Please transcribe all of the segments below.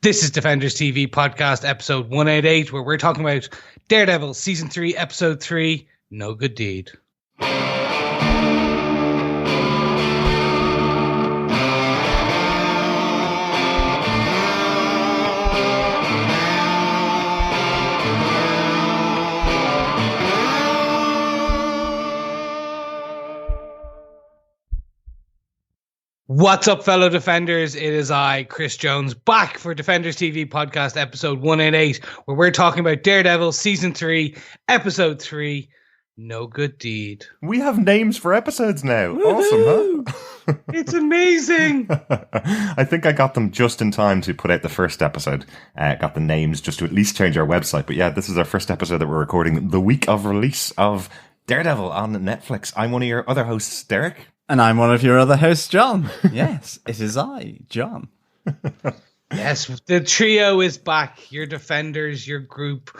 This is Defenders TV podcast episode 188, where we're talking about Daredevil season 3, episode 3, No Good Deed. What's up, fellow Defenders? It is I, Chris Jones, back for Defenders TV podcast episode 188, where we're talking about Daredevil season 3, episode 3, No Good Deed. We have names for episodes now. Woo-hoo! Awesome, huh? It's amazing. I think I got them just in time to put out the first episode. Got the names just to at least change our website. But yeah, this is our first episode that we're recording the week of release of Daredevil on Netflix. I'm one of your other hosts, Derek. And I'm one of your other hosts, John. Yes, it is I, John. Yes, the trio is back. Your Defenders, your group.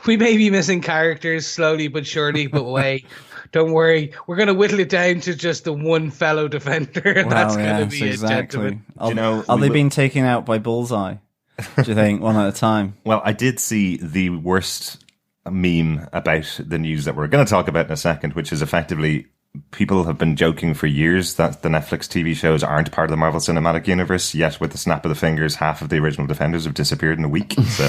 We may be missing characters slowly but surely, but wait, don't worry. We're going to whittle it down to just the one fellow Defender, and that's going to be exactly. It, gentlemen. Are they being taken out by Bullseye? Do you think, one at a time? Well, I did see the worst meme about the news that we're going to talk about in a second, which is effectively... People have been joking for years that the Netflix TV shows aren't part of the Marvel Cinematic Universe, yet with the snap of the fingers, half of the original Defenders have disappeared in a week. So,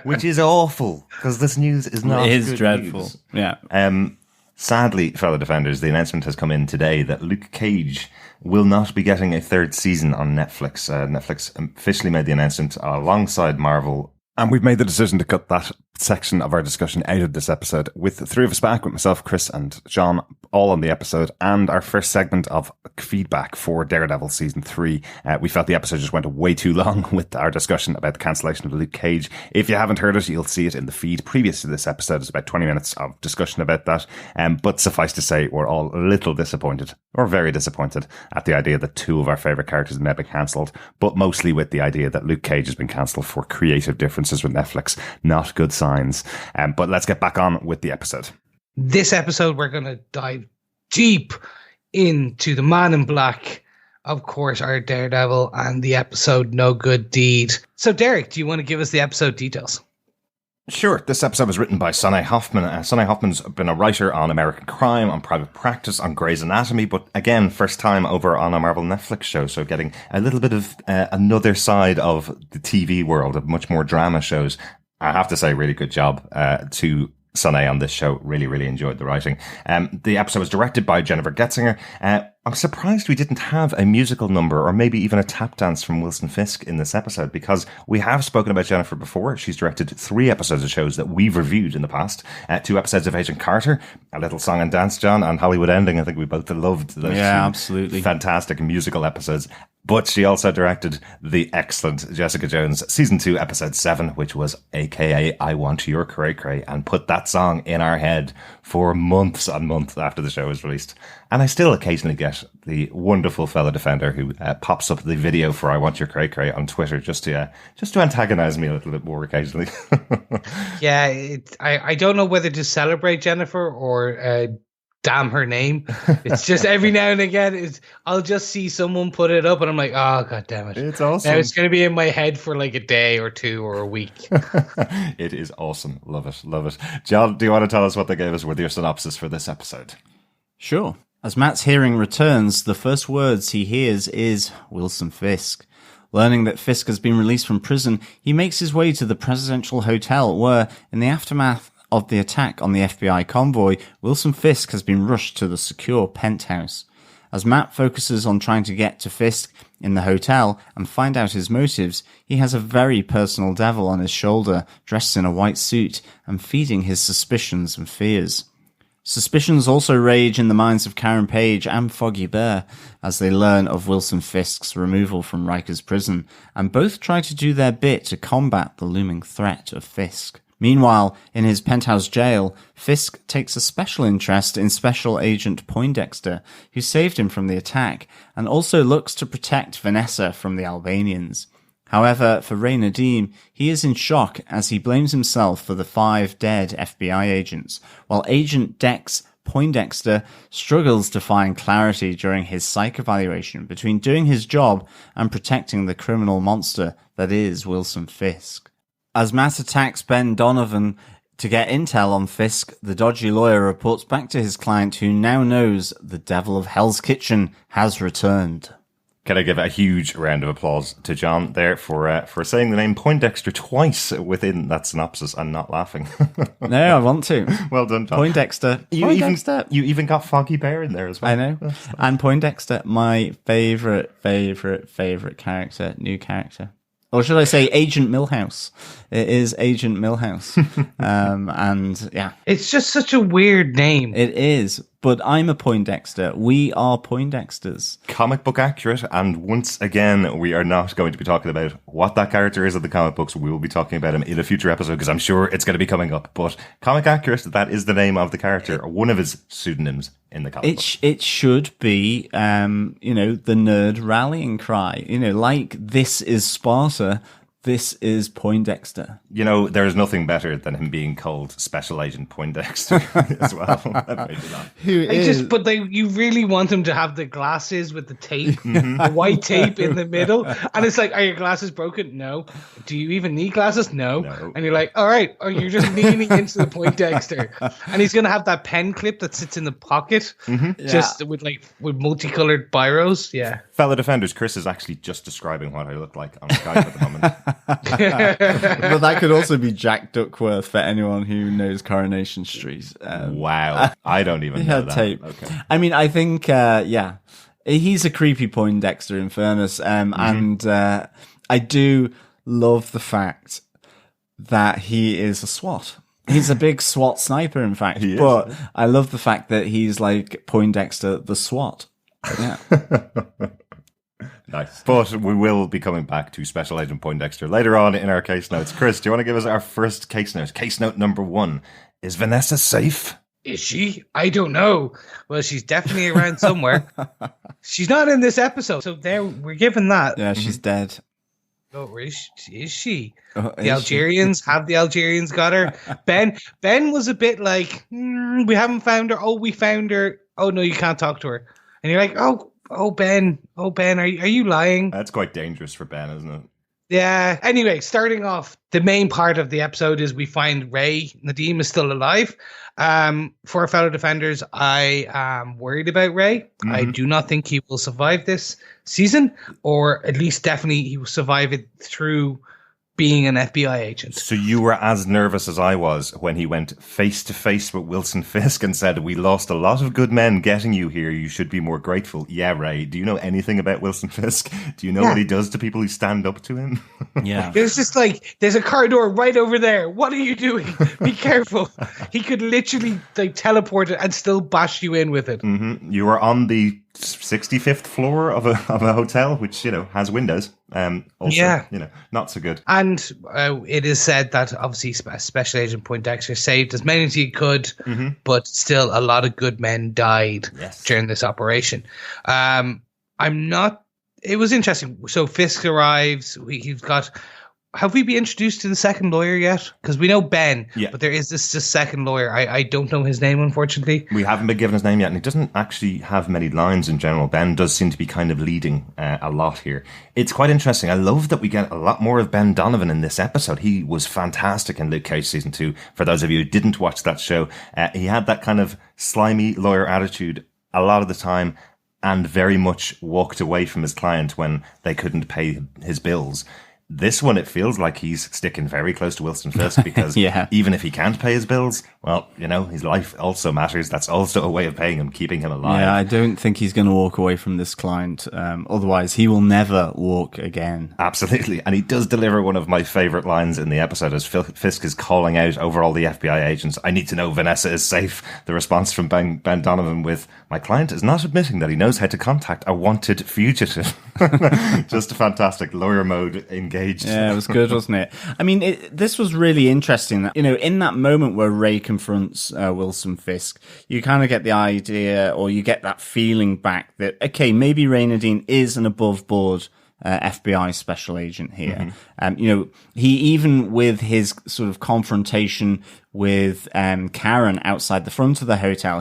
which is awful, because this news is not It is good dreadful. News. Yeah. Sadly, fellow Defenders, the announcement has come in today that Luke Cage will not be getting a third season on Netflix. Netflix officially made the announcement alongside Marvel. And we've made the decision to cut that section of our discussion out of this episode, with the three of us back, with myself, Chris and John, all on the episode, and our first segment of feedback for Daredevil Season 3. We felt the episode just went way too long with our discussion about the cancellation of Luke Cage. If you haven't heard it, you'll see it in the feed. Previous to this episode, it's about 20 minutes of discussion about that. But suffice to say, we're all a little disappointed, or very disappointed, at the idea that two of our favourite characters may be cancelled, but mostly with the idea that Luke Cage has been cancelled for creative differences with Netflix. Not good signs. But let's get back on with the episode. This episode, we're going to dive deep into the Man in Black, of course, our Daredevil, and the episode No Good Deed. So, Derek, do you want to give us the episode details? Sure. This episode was written by Sonny Hoffman. Sonny Hoffman's been a writer on American Crime, on Private Practice, on Grey's Anatomy, but again, first time over on a Marvel Netflix show, so getting a little bit of another side of the TV world, of much more drama shows. I have to say, really good job to Sonny on this show. Really, really enjoyed the writing. The episode was directed by Jennifer Getzinger. I'm surprised we didn't have a musical number or maybe even a tap dance from Wilson Fisk in this episode, because we have spoken about Jennifer before. She's directed 3 episodes of shows that we've reviewed in the past. 2 episodes of Agent Carter, a little song and dance, John, and Hollywood Ending. I think we both loved those. Yeah, absolutely. Fantastic musical episodes. But she also directed the excellent Jessica Jones Season 2, Episode 7, which was AKA I Want Your Cray Cray, and put that song in our head for months and months after the show was released. And I still occasionally get the wonderful fellow Defender who pops up the video for I Want Your Cray Cray on Twitter just to antagonize me a little bit more occasionally. Yeah, I don't know whether to celebrate Jennifer or... damn her name. It's just every now and again I'll just see someone put it up and I'm like, oh god damn it. It's awesome. Now it's going to be in my head for like a day or 2 or a week. It is awesome. Love it. Love it. John, do you want to tell us what they gave us with your synopsis for this episode? Sure. As Matt's hearing returns, the first words he hears is Wilson Fisk. Learning that Fisk has been released from prison, he makes his way to the presidential hotel where, in the aftermath of the attack on the FBI convoy, Wilson Fisk has been rushed to the secure penthouse. As Matt focuses on trying to get to Fisk in the hotel and find out his motives, he has a very personal devil on his shoulder, dressed in a white suit, and feeding his suspicions and fears. Suspicions also rage in the minds of Karen Page and Foggy Bear as they learn of Wilson Fisk's removal from Rikers prison, and both try to do their bit to combat the looming threat of Fisk. Meanwhile, in his penthouse jail, Fisk takes a special interest in Special Agent Poindexter, who saved him from the attack, and also looks to protect Vanessa from the Albanians. However, for Ray Nadeem, he is in shock as he blames himself for the 5 dead FBI agents, while Agent Dex Poindexter struggles to find clarity during his psych evaluation between doing his job and protecting the criminal monster that is Wilson Fisk. As Matt attacks Ben Donovan to get intel on Fisk, the dodgy lawyer reports back to his client, who now knows the devil of Hell's Kitchen has returned. Can I give a huge round of applause to John there for saying the name Poindexter twice within that synopsis and not laughing? No, I want to. Well done, John. Poindexter. You even got Foggy Bear in there as well. I know. And Poindexter, my favourite character, new character. Or should I say Agent Milhouse? It is Agent Milhouse. And yeah. It's just such a weird name. It is. But I'm a Poindexter. We are Poindexters. Comic book accurate, and once again, we are not going to be talking about what that character is in the comic books. We will be talking about him in a future episode, because I'm sure it's going to be coming up. But comic accurate, that is the name of the character, or one of his pseudonyms in the comic book. It should be, the nerd rallying cry. Like, this is Sparta. This is Poindexter. There is nothing better than him being called Special Agent Poindexter as well. You really want him to have the glasses with the tape, the white tape in the middle. And it's like, are your glasses broken? No. Do you even need glasses? No. And you're like, all right, or you're just leaning into the Poindexter. And he's going to have that pen clip that sits in the pocket, just with multicolored biros. Yeah. Fellow defenders, Chris is actually just describing what I look like on Skype at the moment. But that could also be Jack Duckworth for anyone who knows Coronation Street. Wow. I don't even know that. Tape. Okay. I mean, I think, he's a creepy Poindexter in fairness. And I do love the fact that he is a SWAT. He's a big SWAT sniper, in fact. But I love the fact that he's like Poindexter the SWAT. Yeah. Nice. But we will be coming back to Special Agent Poindexter later on in our case notes. Chris, do you want to give us our first case note? Case note number 1. Is Vanessa safe? Is she? I don't know. Well, she's definitely around somewhere. She's not in this episode, so there we're given that. Yeah, she's dead. Oh, is she? The Algerians? Have the Algerians got her? Ben was a bit like, we haven't found her. Oh, we found her. Oh, no, you can't talk to her. And you're like, Ben, are you lying? That's quite dangerous for Ben, isn't it? Yeah. Anyway, starting off, the main part of the episode is we find Ray. Nadeem is still alive. For our fellow defenders, I am worried about Ray. I do not think he will survive this season, or at least definitely he will survive it through being an FBI agent. So you were as nervous as I was when he went face to face with Wilson Fisk and said, "We lost a lot of good men getting you here. You should be more grateful." Yeah, Ray, do you know anything about Wilson Fisk? Do you know what he does to people who stand up to him? Yeah. It's just like, there's a car door right over there. What are you doing? Be careful. He could literally teleport it and still bash you in with it. Mm-hmm. You were on the 65th floor of a hotel, which, has windows. Also, not so good. And it is said that obviously Special Agent Poindexter saved as many as he could, but still a lot of good men died during this operation. It was interesting. So Fisk arrives. He's got. Have we been introduced to the second lawyer yet? Because we know Ben, but there is this second lawyer. I don't know his name, unfortunately. We haven't been given his name yet, and he doesn't actually have many lines in general. Ben does seem to be kind of leading a lot here. It's quite interesting. I love that we get a lot more of Ben Donovan in this episode. He was fantastic in Luke Cage Season 2. For those of you who didn't watch that show, he had that kind of slimy lawyer attitude a lot of the time, and very much walked away from his client when they couldn't pay his bills. This one, it feels like he's sticking very close to Wilson Fisk, because even if he can't pay his bills, well, his life also matters. That's also a way of paying him, keeping him alive. Yeah, I don't think he's going to walk away from this client. Otherwise, he will never walk again. Absolutely. And he does deliver one of my favorite lines in the episode as Fisk is calling out over all the FBI agents, "I need to know Vanessa is safe." The response from Ben Donovan with, "My client is not admitting that he knows how to contact a wanted fugitive." Just a fantastic lawyer mode engaged. Yeah, it was good, wasn't it? I mean, this was really interesting. In that moment where Ray confronts Wilson Fisk, you kind of get the idea, or you get that feeling back that, okay, maybe Ray Nadine is an above board FBI special agent here. He, even with his sort of confrontation with Karen outside the front of the hotel,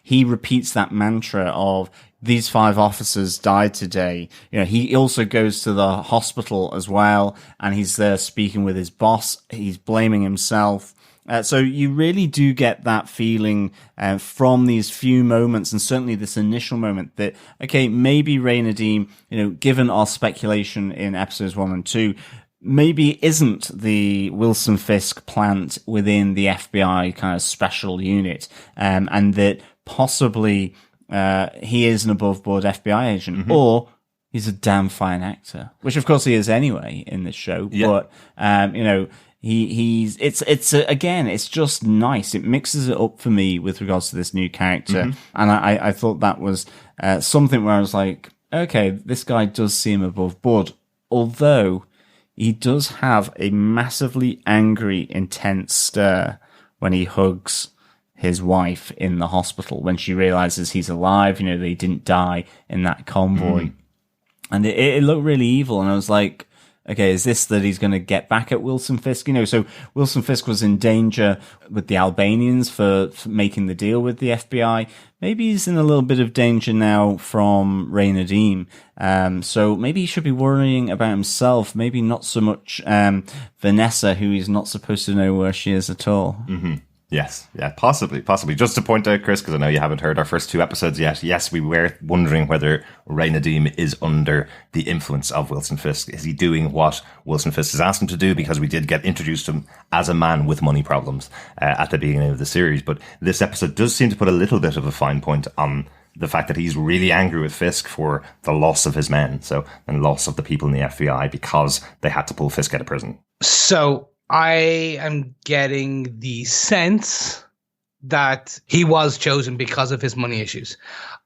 he repeats that mantra of, these 5 officers died today. He also goes to the hospital as well, and he's there speaking with his boss. He's blaming himself. So you really do get that feeling from these few moments, and certainly this initial moment, that, okay, maybe Ray Nadeem, given our speculation in episodes 1 and 2, maybe isn't the Wilson Fisk plant within the FBI kind of special unit, and that possibly he is an above-board FBI agent, or he's a damn fine actor, which of course he is anyway in this show. Yeah. But it's just nice. It mixes it up for me with regards to this new character, and I thought that was something where I was like, okay, this guy does seem above board, although he does have a massively angry, intense stare when he hugs his wife in the hospital, when she realizes he's alive, they didn't die in that convoy. And it looked really evil. And I was like, okay, is this that he's going to get back at Wilson Fisk? So Wilson Fisk was in danger with the Albanians for making the deal with the FBI. Maybe he's in a little bit of danger now from Ray Nadeem. So maybe he should be worrying about himself. Maybe not so much Vanessa, who he's not supposed to know where she is at all. Yes, yeah, possibly. Just to point out, Chris, because I know you haven't heard our first 2 episodes yet. Yes, we were wondering whether Ray Nadeem is under the influence of Wilson Fisk. Is he doing what Wilson Fisk has asked him to do? Because we did get introduced to him as a man with money problems at the beginning of the series. But this episode does seem to put a little bit of a fine point on the fact that he's really angry with Fisk for the loss of his men, and loss of the people in the FBI because they had to pull Fisk out of prison. So I am getting the sense that he was chosen because of his money issues.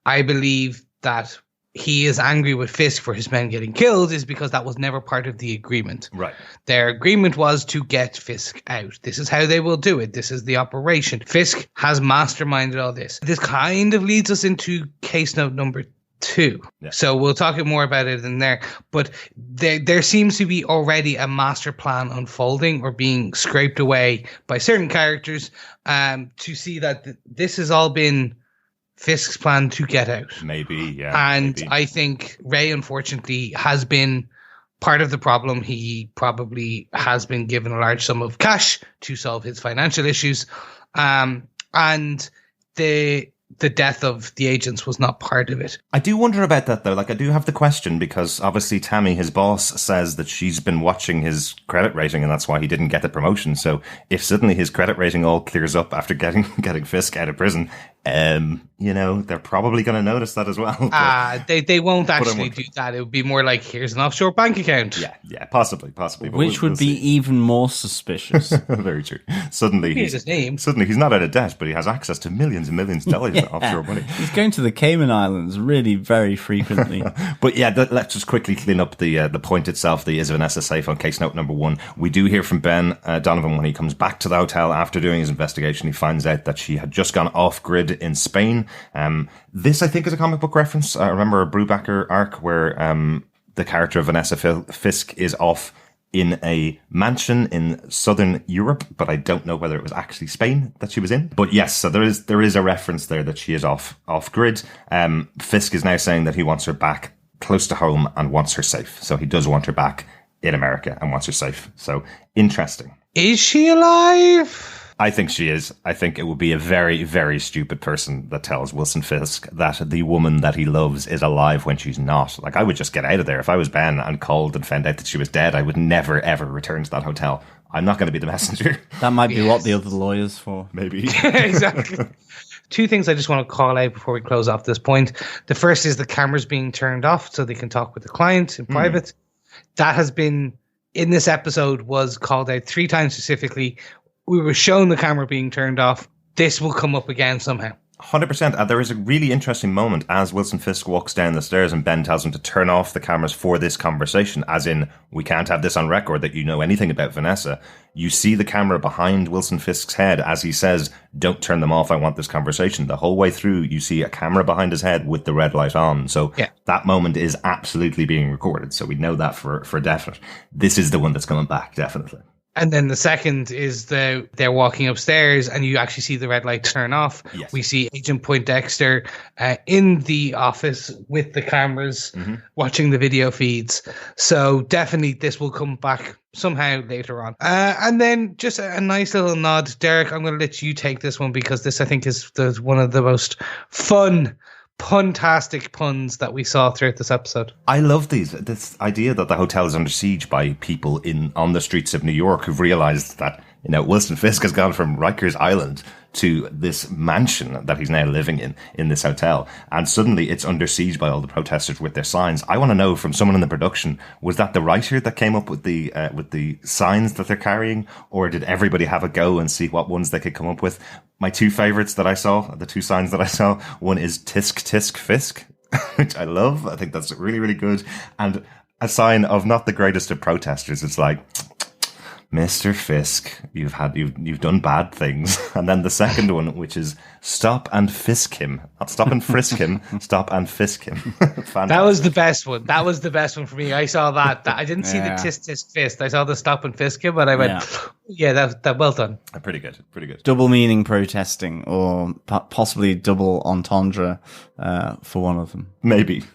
I believe that he is angry with Fisk for his men getting killed is because that was never part of the agreement. Right. Their agreement was to get Fisk out. This is how they will do it. This is the operation. Fisk has masterminded all this. This kind of leads us into case note number 2. Yeah. So we'll talk more about it in there. But there seems to be already a master plan unfolding or being scraped away by certain characters to see that this has all been Fisk's plan to get out. Maybe, yeah. And maybe. I think Ray, unfortunately, has been part of the problem. He probably has been given a large sum of cash to solve his financial issues. And the death of the agents was not part of it. I do wonder about that, though. I do have the question, because obviously Tammy, his boss, says that she's been watching his credit rating and that's why he didn't get the promotion. So if suddenly his credit rating all clears up after getting Fisk out of prison, they're probably going to notice that as well. They won't actually do that. It would be more like, here's an offshore bank account. Yeah, possibly. Which would be even more suspicious. Very true. Suddenly he's not out of debt, but he has access to millions and millions of dollars of offshore money. He's going to the Cayman Islands really very frequently. But yeah, let's just quickly clean up the point itself. The Is Vanessa safe on case note number 1. We do hear from Ben Donovan when he comes back to the hotel after doing his investigation. He finds out that she had just gone off grid in Spain. This, I think, is a comic book reference. I remember a Brubaker arc where the character of Vanessa Fisk is off in a mansion in southern Europe, but I don't know whether it was actually Spain that she was in. But yes, so there is a reference there that she is off grid. Fisk is now saying that he wants her back close to home and wants her safe. So he does want her back in America and wants her safe. So interesting. Is she alive? I think she is. I think it would be a very, very stupid person that tells Wilson Fisk that the woman that he loves is alive when she's not. I would just get out of there. If I was Ben and called and found out that she was dead, I would never, ever return to that hotel. I'm not going to be the messenger. That might be what the other lawyer's for. Maybe. Exactly. 2 things I just want to call out before we close off this point. The first is the cameras being turned off so they can talk with the client in private. That has been, in this episode, was called out 3 times specifically. We were shown the camera being turned off. This will come up again somehow. 100%. And there is a really interesting moment as Wilson Fisk walks down the stairs and Ben tells him to turn off the cameras for this conversation, as in, we can't have this on record that you know anything about Vanessa. You see the camera behind Wilson Fisk's head as he says, don't turn them off, I want this conversation. The whole way through, you see a camera behind his head with the red light on. So that moment is absolutely being recorded. So we know that for definite. This is the one that's coming back, definitely. And then the second is they're walking upstairs and you actually see the red light turn off. Yes. We see Agent Poindexter in the office with the cameras watching the video feeds. So definitely this will come back somehow later on. And then just a nice little nod. Derek, I'm going to let you take this one because this I think is one of the most puntastic puns that we saw throughout this episode. I love this idea that the hotel is under siege by people on the streets of New York who've realized that, you know, Wilson Fisk has gone from Rikers Island to this mansion that he's now living in this hotel, and suddenly it's under siege by all the protesters with their signs. I want to know from someone in the production, was that the writer that came up with the signs that they're carrying, or did everybody have a go and see what ones they could come up with? My two favorites that I saw, the two signs that I saw, one is Tisk Tisk Fisk, which I love. I think that's really, really good. And a sign of not the greatest of protesters. It's like, Mr. Fisk, you've done bad things. And then the second one, which is stop and fisk him. Not stop and frisk him, stop and fisk him. That was the best one. That was the best one for me. I saw that. I didn't see the tisk tisk fist. I saw the stop and fisk him, but I went, that well done. Pretty good. Double meaning protesting, or possibly double entendre for one of them. Maybe.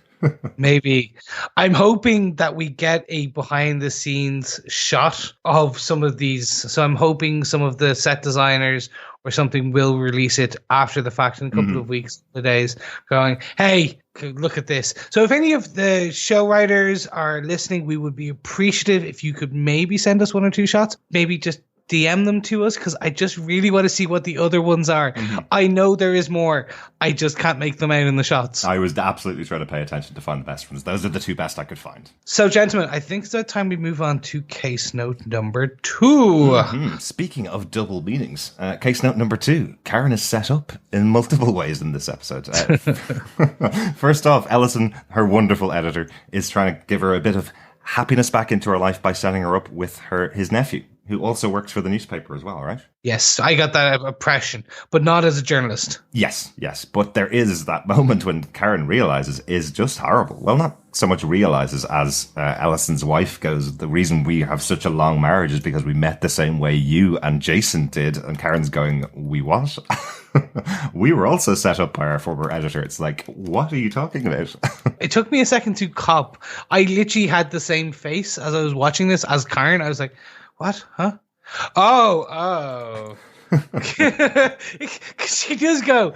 Maybe. I'm hoping that we get a behind the scenes shot of some of these. So I'm hoping some of the set designers or something will release it after the fact in a couple of weeks, the days, going, hey, look at this. So if any of the show writers are listening, we would be appreciative if you could maybe send us one or two shots, maybe just DM them to us, because I just really want to see what the other ones are. I know there is more. I just can't make them out in the shots. I was absolutely trying to pay attention to find the best ones. Those are the two best I could find. So, gentlemen, I think it's about time we move on to case note number 2. Speaking of double meanings, case note number 2. Karen is set up in multiple ways in this episode. First off, Ellison, her wonderful editor, is trying to give her a bit of happiness back into her life by setting her up with his nephew, who also works for the newspaper as well, right? Yes, I got that impression, but not as a journalist. Yes. But there is that moment when Karen realizes is just horrible. Well, not so much realizes as Ellison's wife goes, the reason we have such a long marriage is because we met the same way you and Jason did. And Karen's going, we what? We were also set up by our former editor. It's like, what are you talking about? It took me a second to cop. I literally had the same face as I was watching this as Karen. I was like, what? Huh? Oh. She does go,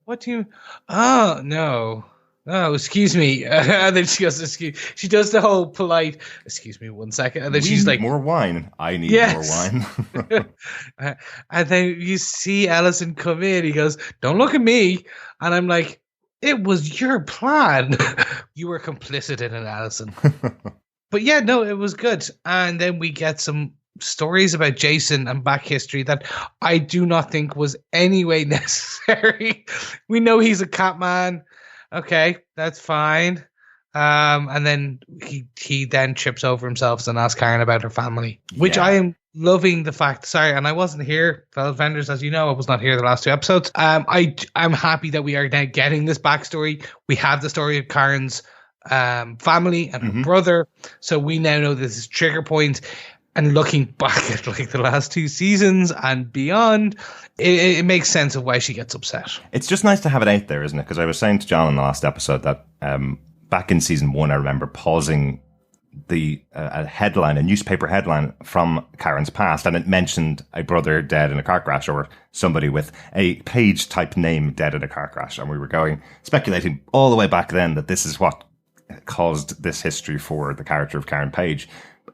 what do you... Oh, no. Oh, excuse me. And then she goes, she does the whole polite, excuse me 1 second. And then she's like... more wine. I need more wine. And then you see Ellison come in. He goes, don't look at me. And I'm like, it was your plan. You were complicit in it, Ellison. But yeah, no, it was good. And then we get some stories about Jason and back history that I do not think was anyway necessary. We know he's a cat man. Okay, that's fine. And then he then trips over himself and asks Karen about her family, which I am loving the fact. Sorry, and I wasn't here, fellow vendors, as you know, I was not here the last 2 episodes. I'm happy that we are now getting this backstory. We have the story of Karen's family and her brother, so we now know this is trigger point. And looking back at like the last 2 seasons and beyond, it makes sense of why she gets upset. It's just nice to have it out there, isn't it? Because I was saying to John in the last episode that back in season 1, I remember pausing a newspaper headline from Karen's past, and it mentioned a brother dead in a car crash or somebody with a page type name dead in a car crash. And we were speculating all the way back then that this is what caused this history for the character of Karen Page.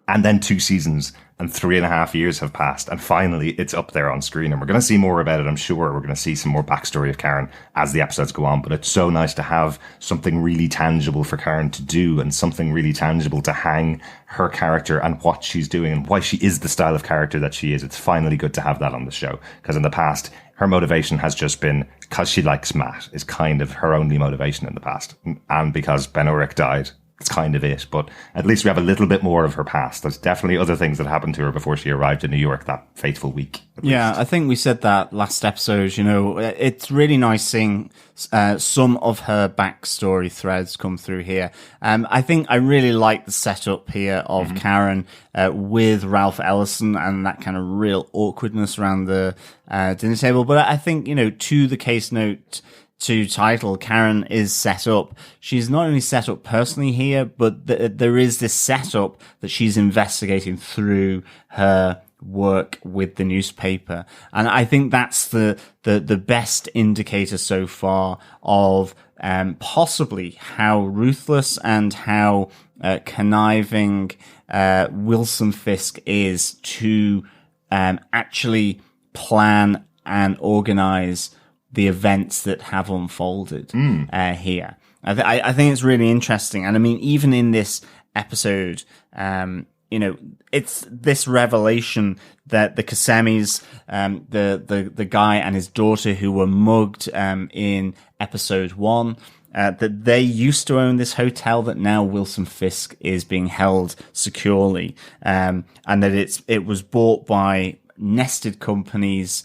And then 2 seasons and 3.5 years have passed, and finally it's up there on screen, and we're going to see more about it. I'm sure we're going to see some more backstory of Karen as the episodes go on, but it's so nice to have something really tangible for Karen to do, and something really tangible to hang her character and what she's doing and why she is the style of character that she is. It's finally good to have that on the show, because in the past her motivation has just been because she likes Matt, is kind of her only motivation in the past, and because Ben Urich died. It's kind of it, but at least we have a little bit more of her past. There's definitely other things that happened to her before she arrived in New York that fateful week. Yeah, I think we said that last episode. You know, it's really nice seeing some of her backstory threads come through here. I think I really like the setup here of Karen with Ralph Ellison and that kind of real awkwardness around the dinner table. But I think, you know, to the case note to title, Karen is set up. She's not only set up personally here, but there is this setup that she's investigating through her work with the newspaper. And I think that's the best indicator so far of possibly how ruthless and how conniving Wilson Fisk is to actually plan and organize the events that have unfolded here. I think it's really interesting. And I mean, even in this episode, you know, it's this revelation that the Kasemis, the guy and his daughter who were mugged in episode 1, that they used to own this hotel that now Wilson Fisk is being held securely, and that it was bought by nested companies,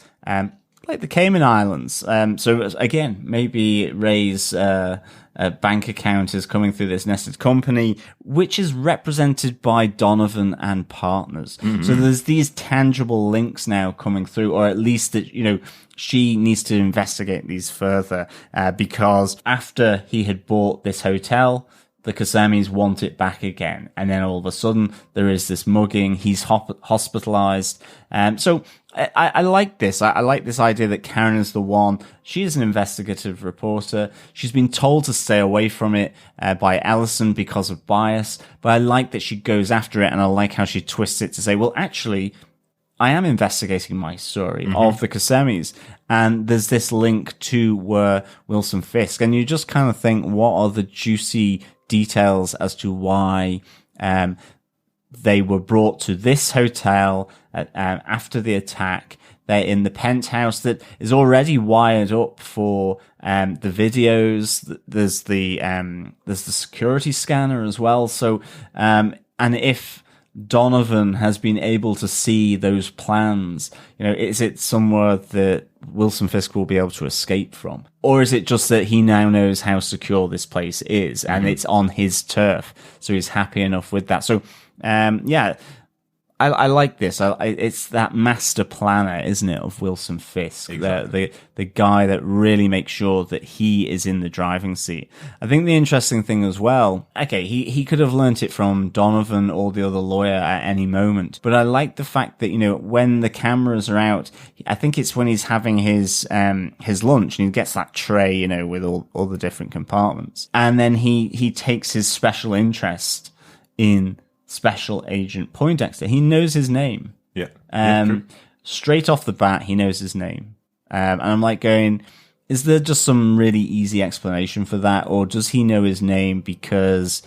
like the Cayman Islands. So again, maybe Ray's bank account is coming through this nested company, which is represented by Donovan and partners. So there's these tangible links now coming through, or at least that, you know, she needs to investigate these further, because after he had bought this hotel, the Kasemis want it back again. And then all of a sudden there is this mugging. He's hospitalized. So I like this. I like this idea that Karen is the one. She is an investigative reporter. She's been told to stay away from it by Ellison because of bias. But I like that she goes after it, and I like how she twists it to say, well, actually, I am investigating my story of the Kasemis. And there's this link to Wilson Fisk. And you just kind of think, what are the juicy details as to why they were brought to this hotel after the attack. They're in the penthouse that is already wired up for the videos. There's the security scanner as well. So and if Donovan has been able to see those plans, you know, is it somewhere that Wilson Fisk will be able to escape from? Or is it just that he now knows how secure this place is and it's on his turf, so he's happy enough with that? So, yeah, I like this. It's that master planner, isn't it, of Wilson Fisk, exactly. the guy that really makes sure that he is in the driving seat. I think the interesting thing as well, okay, he could have learnt it from Donovan or the other lawyer at any moment, but I like the fact that, you know, when the cameras are out, I think it's when he's having his lunch and he gets that tray, you know, with all the different compartments, and then he takes his special interest in Special Agent Poindexter. He knows his name. Yeah. Straight off the bat, he knows his name. And I'm like going, is there just some really easy explanation for that? Or does he know his name because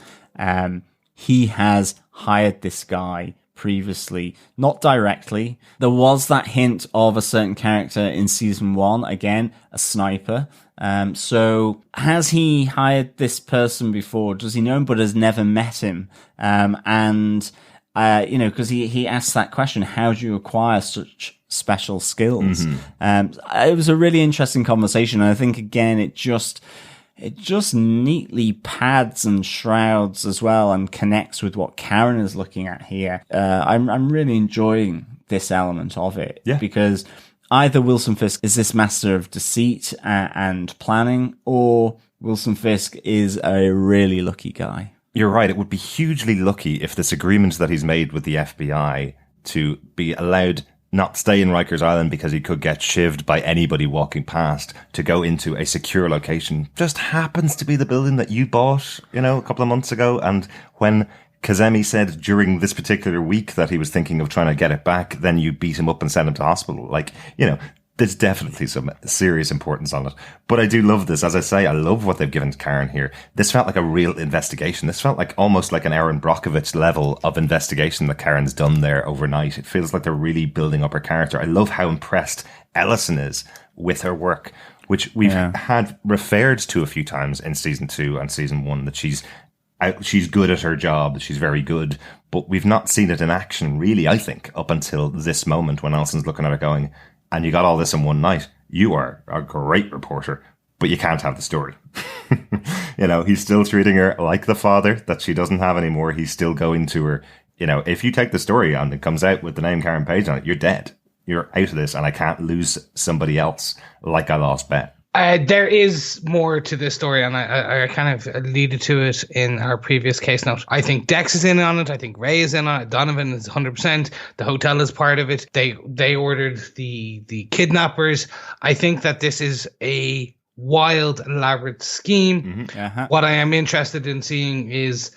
he has hired this guy previously? Not directly. There was that hint of a certain character in season 1, again, a sniper. So has he hired this person before? Does he know him but has never met him? And you know, because he asked that question, how do you acquire such special skills? It was a really interesting conversation. And I think, again, it just neatly pads and shrouds as well and connects with what Karen is looking at here. I'm really enjoying this element of it. Yeah. Because either Wilson Fisk is this master of deceit and planning, or Wilson Fisk is a really lucky guy. You're right. It would be hugely lucky if this agreement that he's made with the FBI to be allowed not stay in Rikers Island because he could get shivved by anybody walking past, to go into a secure location just happens to be the building that you bought, you know, a couple of months ago. And when Kazemi said during this particular week that he was thinking of trying to get it back. Then you beat him up and send him to hospital. Like, there's definitely some serious importance on it. But I do love this. As I say, I love what they've given to Karen here. This felt like a real investigation. This felt like almost like an Aaron Brockovich level of investigation that Karen's done there overnight. It feels like they're really building up her character. I love how impressed Ellison is with her work, which we've had referred to a few times in season 2 and season 1, that she's good at her job, that she's very good, but we've not seen it in action really, I think, up until this moment when Ellison's looking at her going, and you got all this in one night. You are a great reporter, but you can't have the story. He's still treating her like the father that she doesn't have anymore. He's still going to her, if you take the story and it comes out with the name Karen Page on it, you're dead. You're out of this, and I can't lose somebody else like I lost Ben. There is more to this story, and I kind of alluded to it in our previous case note. I think Dex is in on it. I think Ray is in on it. Donovan is 100%. The hotel is part of it. They ordered the kidnappers. I think that this is a wild, elaborate scheme. Mm-hmm. Uh-huh. What I am interested in seeing is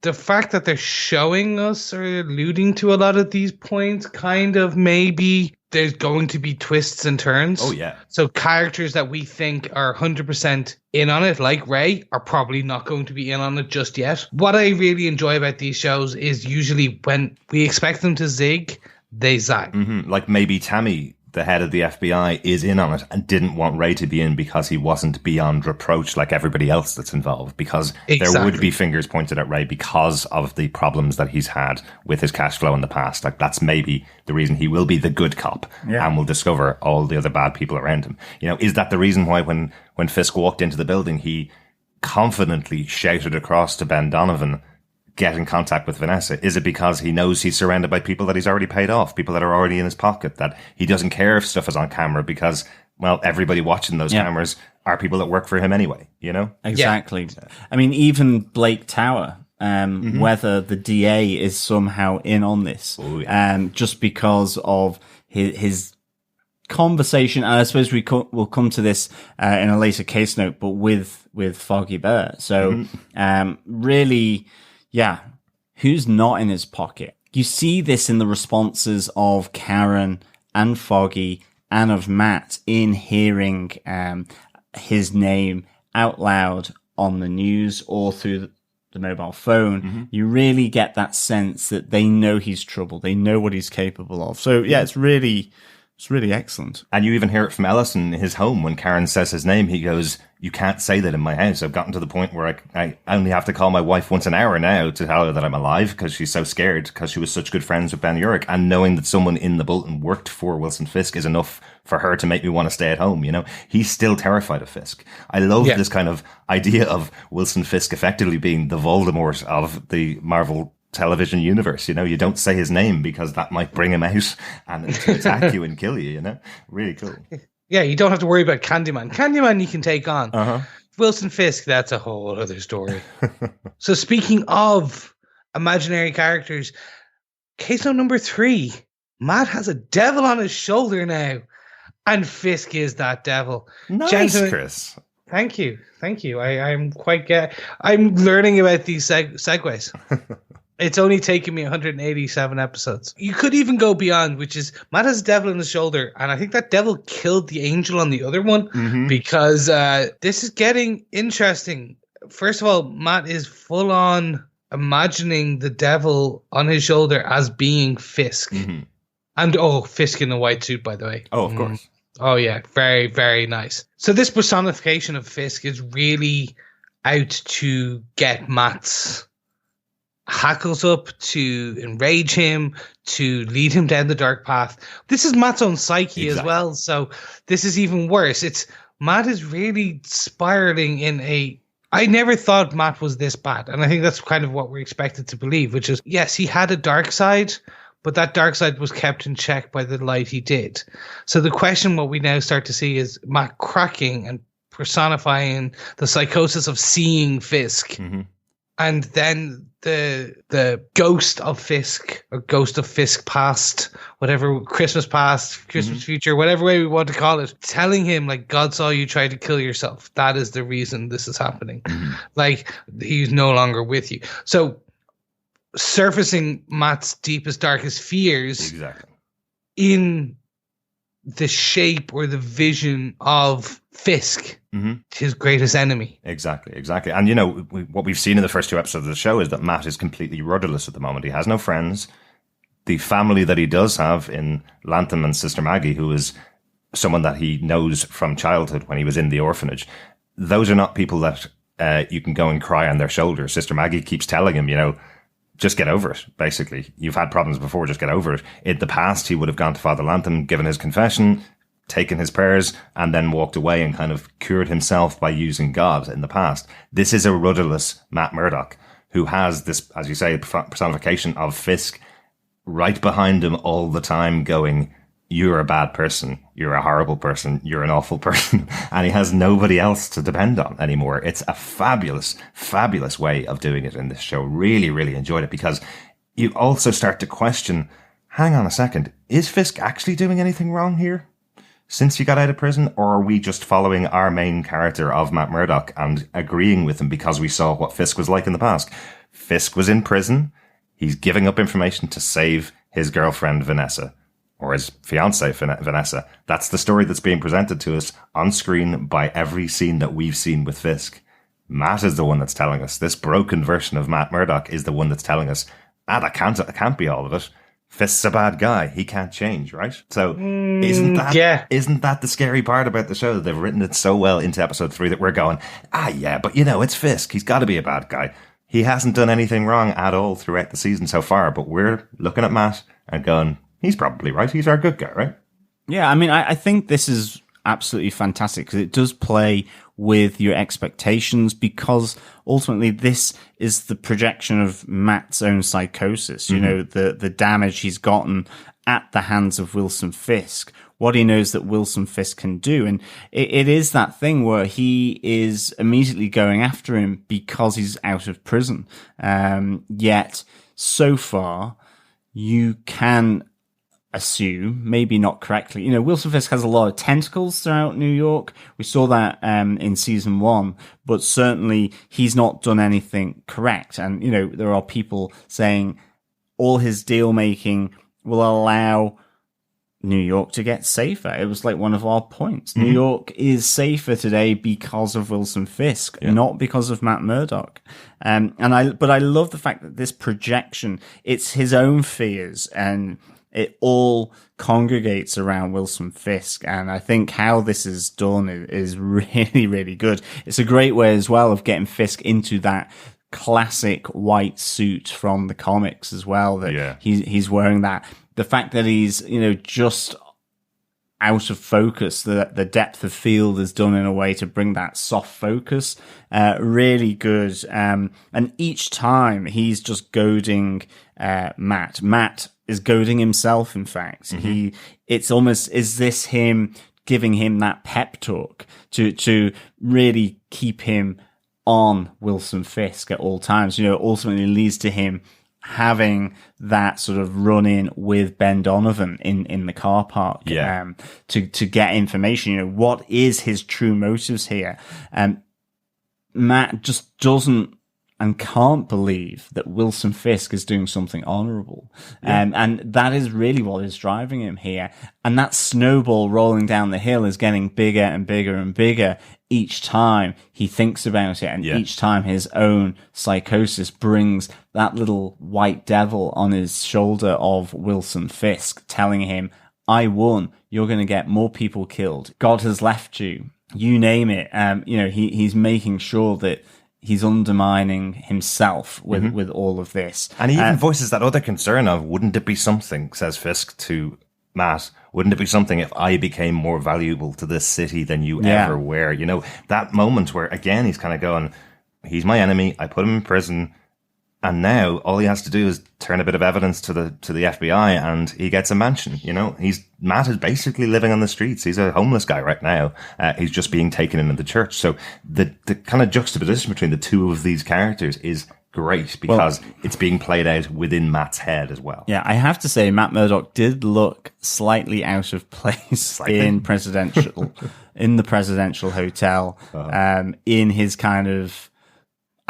the fact that they're showing us or alluding to a lot of these points, kind of maybe there's going to be twists and turns. Oh, yeah. So characters that we think are 100% in on it, like Ray, are probably not going to be in on it just yet. What I really enjoy about these shows is usually when we expect them to zig, they zag. Mm-hmm. Like maybe Tammy, the head of the FBI, is in on it and didn't want Ray to be in because he wasn't beyond reproach like everybody else that's involved, because there would be fingers pointed at Ray because of the problems that he's had with his cash flow in the past. Like, that's maybe the reason he will be the good cop and will discover all the other bad people around him. Is that the reason why when Fisk walked into the building, he confidently shouted across to Ben Donovan, get in contact with Vanessa? Is it because he knows he's surrounded by people that he's already paid off, people that are already in his pocket, that he doesn't care if stuff is on camera because, well, everybody watching those cameras are people that work for him anyway, Exactly. Yeah. I mean, even Blake Tower, whether the DA is somehow in on this, just because of his conversation, and I suppose we'll come to this in a later case note, but with Foggy Bear. So, really, who's not in his pocket? You see this in the responses of Karen and Foggy and of Matt in hearing his name out loud on the news or through the mobile phone. You really get that sense that they know he's trouble. They know what he's capable of. So, it's really excellent. And you even hear it from Ellison in his home when Karen says his name. He goes, "You can't say that in my house. I've gotten to the point where I only have to call my wife once an hour now to tell her that I'm alive because she's so scared because she was such good friends with Ben Urich. And knowing that someone in the Bolton worked for Wilson Fisk is enough for her to make me want to stay at home." He's still terrified of Fisk. I love this kind of idea of Wilson Fisk effectively being the Voldemort of the Marvel television universe. You don't say his name because that might bring him out and to attack you and kill you. Really cool. Yeah, you don't have to worry about Candyman. Candyman you can take on. Wilson Fisk, that's a whole other story. So speaking of imaginary characters, case note number 3, Matt has a devil on his shoulder now, and Fisk is that devil. Nice, Gentlemen, Chris. Thank you. I'm I'm learning about these segues. It's only taken me 187 episodes. You could even go beyond, which is Matt has a devil on his shoulder, and I think that devil killed the angel on the other one, because this is getting interesting. First of all, Matt is full on imagining the devil on his shoulder as being Fisk. And Fisk in a white suit, by the way. Oh, of course. Oh, yeah. Very, very nice. So this personification of Fisk is really out to get Matt's hackles up, to enrage him, to lead him down the dark path. This is Matt's own psyche as well, so this is even worse. Matt is really spiraling in I never thought Matt was this bad, and I think that's kind of what we're expected to believe, which is, yes, he had a dark side, but that dark side was kept in check by the light he did. So the question, what we now start to see, is Matt cracking and personifying the psychosis of seeing Fisk. And then the ghost of Fisk, or ghost of Fisk past, whatever, Christmas past, Christmas future, whatever way we want to call it, telling him, like, God saw you try to kill yourself. That is the reason this is happening. Like, he's no longer with you. So surfacing Matt's deepest, darkest fears Exactly. in the shape or the vision of Fisk, his greatest enemy. Exactly. And, you know, what we've seen in the first 2 episodes of the show is that Matt is completely rudderless at the moment. He has no friends. The family that he does have in Lantham and Sister Maggie, who is someone that he knows from childhood when he was in the orphanage, those are not people that you can go and cry on their shoulders. Sister Maggie keeps telling him, you know, just get over it, basically. You've had problems before, just get over it. In the past, he would have gone to Father Lantham, given his confession, taken his prayers, and then walked away and kind of cured himself by using God in the past. This is a rudderless Matt Murdock who has this, as you say, personification of Fisk right behind him all the time going, you're a bad person, you're a horrible person, you're an awful person, and he has nobody else to depend on anymore. It's a fabulous, fabulous way of doing it in this show. Really, really enjoyed it, because you also start to question, hang on a second, is Fisk actually doing anything wrong here since he got out of prison, or are we just following our main character of Matt Murdock and agreeing with him because we saw what Fisk was like in the past? Fisk was in prison. He's giving up information to save his girlfriend, Vanessa, or his fiancée, Vanessa. That's the story that's being presented to us on screen by every scene that we've seen with Fisk. Matt is the one that's telling us. This broken version of Matt Murdock is the one that's telling us, that can't be all of it. Fisk's a bad guy. He can't change, right? So isn't that the scary part about the show? They've written it so well into episode 3 that we're going, yeah, but you know, it's Fisk. He's got to be a bad guy. He hasn't done anything wrong at all throughout the season so far, but we're looking at Matt and going, he's probably right. He's our good guy, right? Yeah, I mean, I think this is absolutely fantastic because it does play with your expectations, because ultimately this is the projection of Matt's own psychosis. You know, the damage he's gotten at the hands of Wilson Fisk, what he knows that Wilson Fisk can do. And it is that thing where he is immediately going after him because he's out of prison. Yet so far you can assume, maybe not correctly, you know, Wilson Fisk has a lot of tentacles throughout New York. We saw that in season 1, but certainly he's not done anything correct. And, you know, there are people saying all his deal making will allow New York to get safer. It was like one of our points. New York is safer today because of Wilson Fisk, not because of Matt Murdock. But I love the fact that this projection, it's his own fears, and it all congregates around Wilson Fisk. And I think how this is done is really, really good. It's a great way as well of getting Fisk into that classic white suit from the comics as well, that he's wearing that. The fact that he's, you know, just out of focus, the depth of field is done in a way to bring that soft focus, really good. And each time he's just goading Matt. Matt is goading himself, in fact. It's almost, is this him giving him that pep talk to really keep him on Wilson Fisk at all times? You know, ultimately leads to him having that sort of run-in with Ben Donovan in the car park, to get information. You know, what is his true motives here? Matt just doesn't and can't believe that Wilson Fisk is doing something honorable. And that is really what is driving him here. And that snowball rolling down the hill is getting bigger and bigger and bigger each time he thinks about it. And each time his own psychosis brings that little white devil on his shoulder of Wilson Fisk telling him, I won. You're going to get more people killed. God has left you. You name it. You know, he's making sure that he's undermining himself with all of this. And he even voices that other concern of, wouldn't it be something, says Fisk to Matt, wouldn't it be something if I became more valuable to this city than you ever were? You know, that moment where, again, he's kind of going, he's my enemy, I put him in prison, and now all he has to do is turn a bit of evidence to the FBI and he gets a mansion. You know, Matt is basically living on the streets. He's a homeless guy right now. He's just being taken into the church. So the kind of juxtaposition between the two of these characters is great, because it's being played out within Matt's head as well. Yeah, I have to say, Matt Murdock did look slightly out of place in the presidential hotel, in his kind of,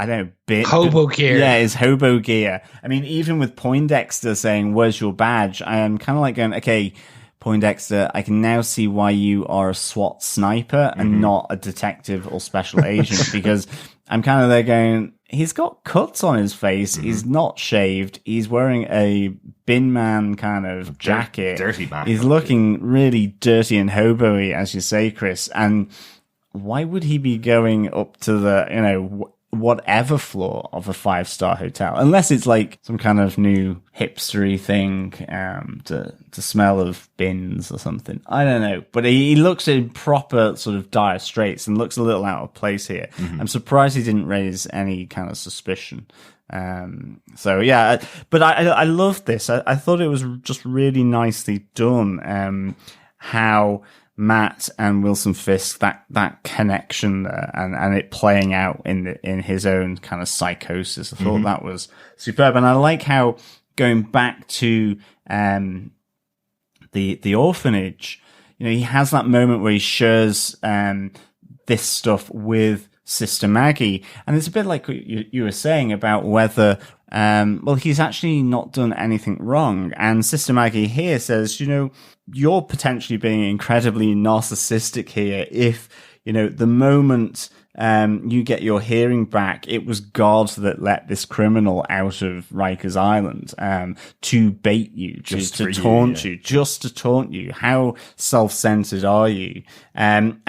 I don't know, bit Hobo gear. Yeah, his hobo gear. I mean, even with Poindexter saying, "Where's your badge?" I am kind of like going, "Okay, Poindexter, I can now see why you are a SWAT sniper and not a detective or special agent," because I'm kind of there going, he's got cuts on his face. He's not shaved. He's wearing a bin man kind of jacket. Dirty man. He's looking really dirty and hobo-y, as you say, Chris. And why would he be going up to the, whatever floor of a 5-star hotel, unless it's like some kind of new hipstery thing, to smell of bins or something. I don't know, but he looks in proper sort of dire straits and looks a little out of place here. I'm surprised he didn't raise any kind of suspicion. So yeah, but I loved this. I thought it was just really nicely done. How Matt and Wilson Fisk, that connection there, and it playing out in his own kind of psychosis. I thought that was superb, and I like how going back to the orphanage, he has that moment where he shares this stuff with Sister Maggie, and it's a bit like you were saying about whether he's actually not done anything wrong. And Sister Maggie here says, you're potentially being incredibly narcissistic here if, the moment you get your hearing back, it was God that let this criminal out of Rikers Island to bait you, just to taunt you, just to taunt you. How self-centered are you? And,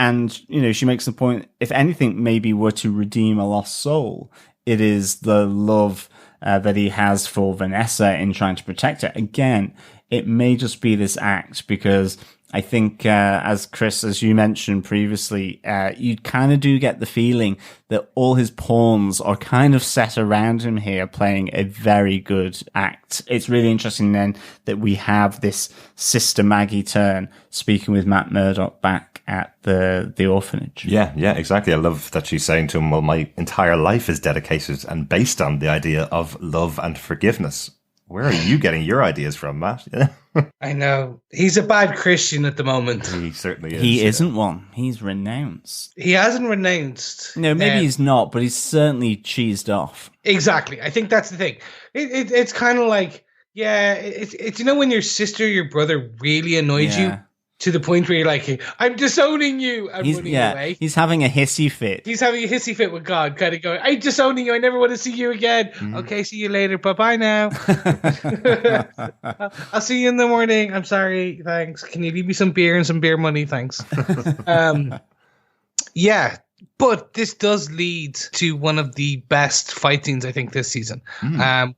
she makes the point, if anything maybe were to redeem a lost soul, it is the love that he has for Vanessa in trying to protect her. Again, it may just be this act because I think, as Chris, as you mentioned previously, you kind of do get the feeling that all his pawns are kind of set around him here, playing a very good act. It's really interesting then that we have this Sister Maggie turn, speaking with Matt Murdock back at the orphanage. Yeah, exactly. I love that she's saying to him, well, my entire life is dedicated and based on the idea of love and forgiveness. Where are you getting your ideas from, Matt? I know. He's a bad Christian at the moment. He certainly is. He isn't one. He's renounced. He hasn't renounced. No, maybe he's not, but he's certainly cheesed off. Exactly. I think that's the thing. It's kind of like, it's when your sister, your brother really annoys you to the point where you're like, I'm disowning you. I'm running away. He's having a hissy fit. He's having a hissy fit with God, kind of going, I'm disowning you. I never want to see you again. Okay, see you later. Bye-bye now. I'll see you in the morning. I'm sorry. Thanks. Can you leave me some beer and some beer money? Thanks. But this does lead to one of the best fight scenes, I think, this season.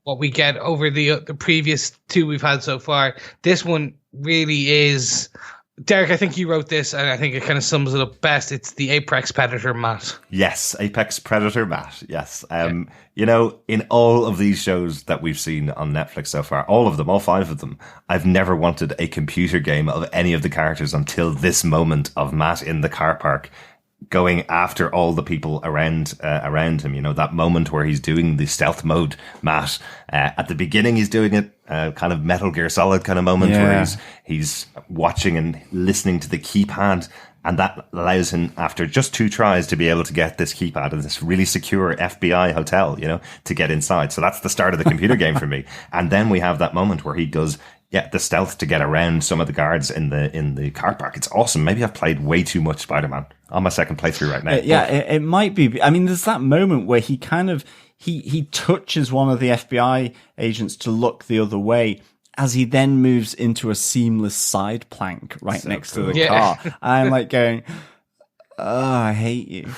What we get over the previous two we've had so far, this one really is... Derek, I think you wrote this, and I think it kind of sums it up best. It's the Apex Predator Matt. Yes, Apex Predator Matt. Yes. In all of these shows that we've seen on Netflix so far, all of them, all 5 of them, I've never wanted a computer game of any of the characters until this moment of Matt in the car park going after all the people around him. That moment where he's doing the stealth mode, Matt. At the beginning, he's doing it kind of Metal Gear Solid kind of moment where he's watching and listening to the keypad. And that allows him, after just 2 tries, to be able to get this keypad in this really secure FBI hotel, to get inside. So that's the start of the computer game for me. And then we have that moment where he does the stealth to get around some of the guards in the car park. It's awesome. Maybe I've played way too much Spider-Man on my second playthrough right now. It might be. I mean, there's that moment where he kind of, he touches one of the FBI agents to look the other way as he then moves into a seamless side plank right next to the car. I'm like going, oh, I hate you.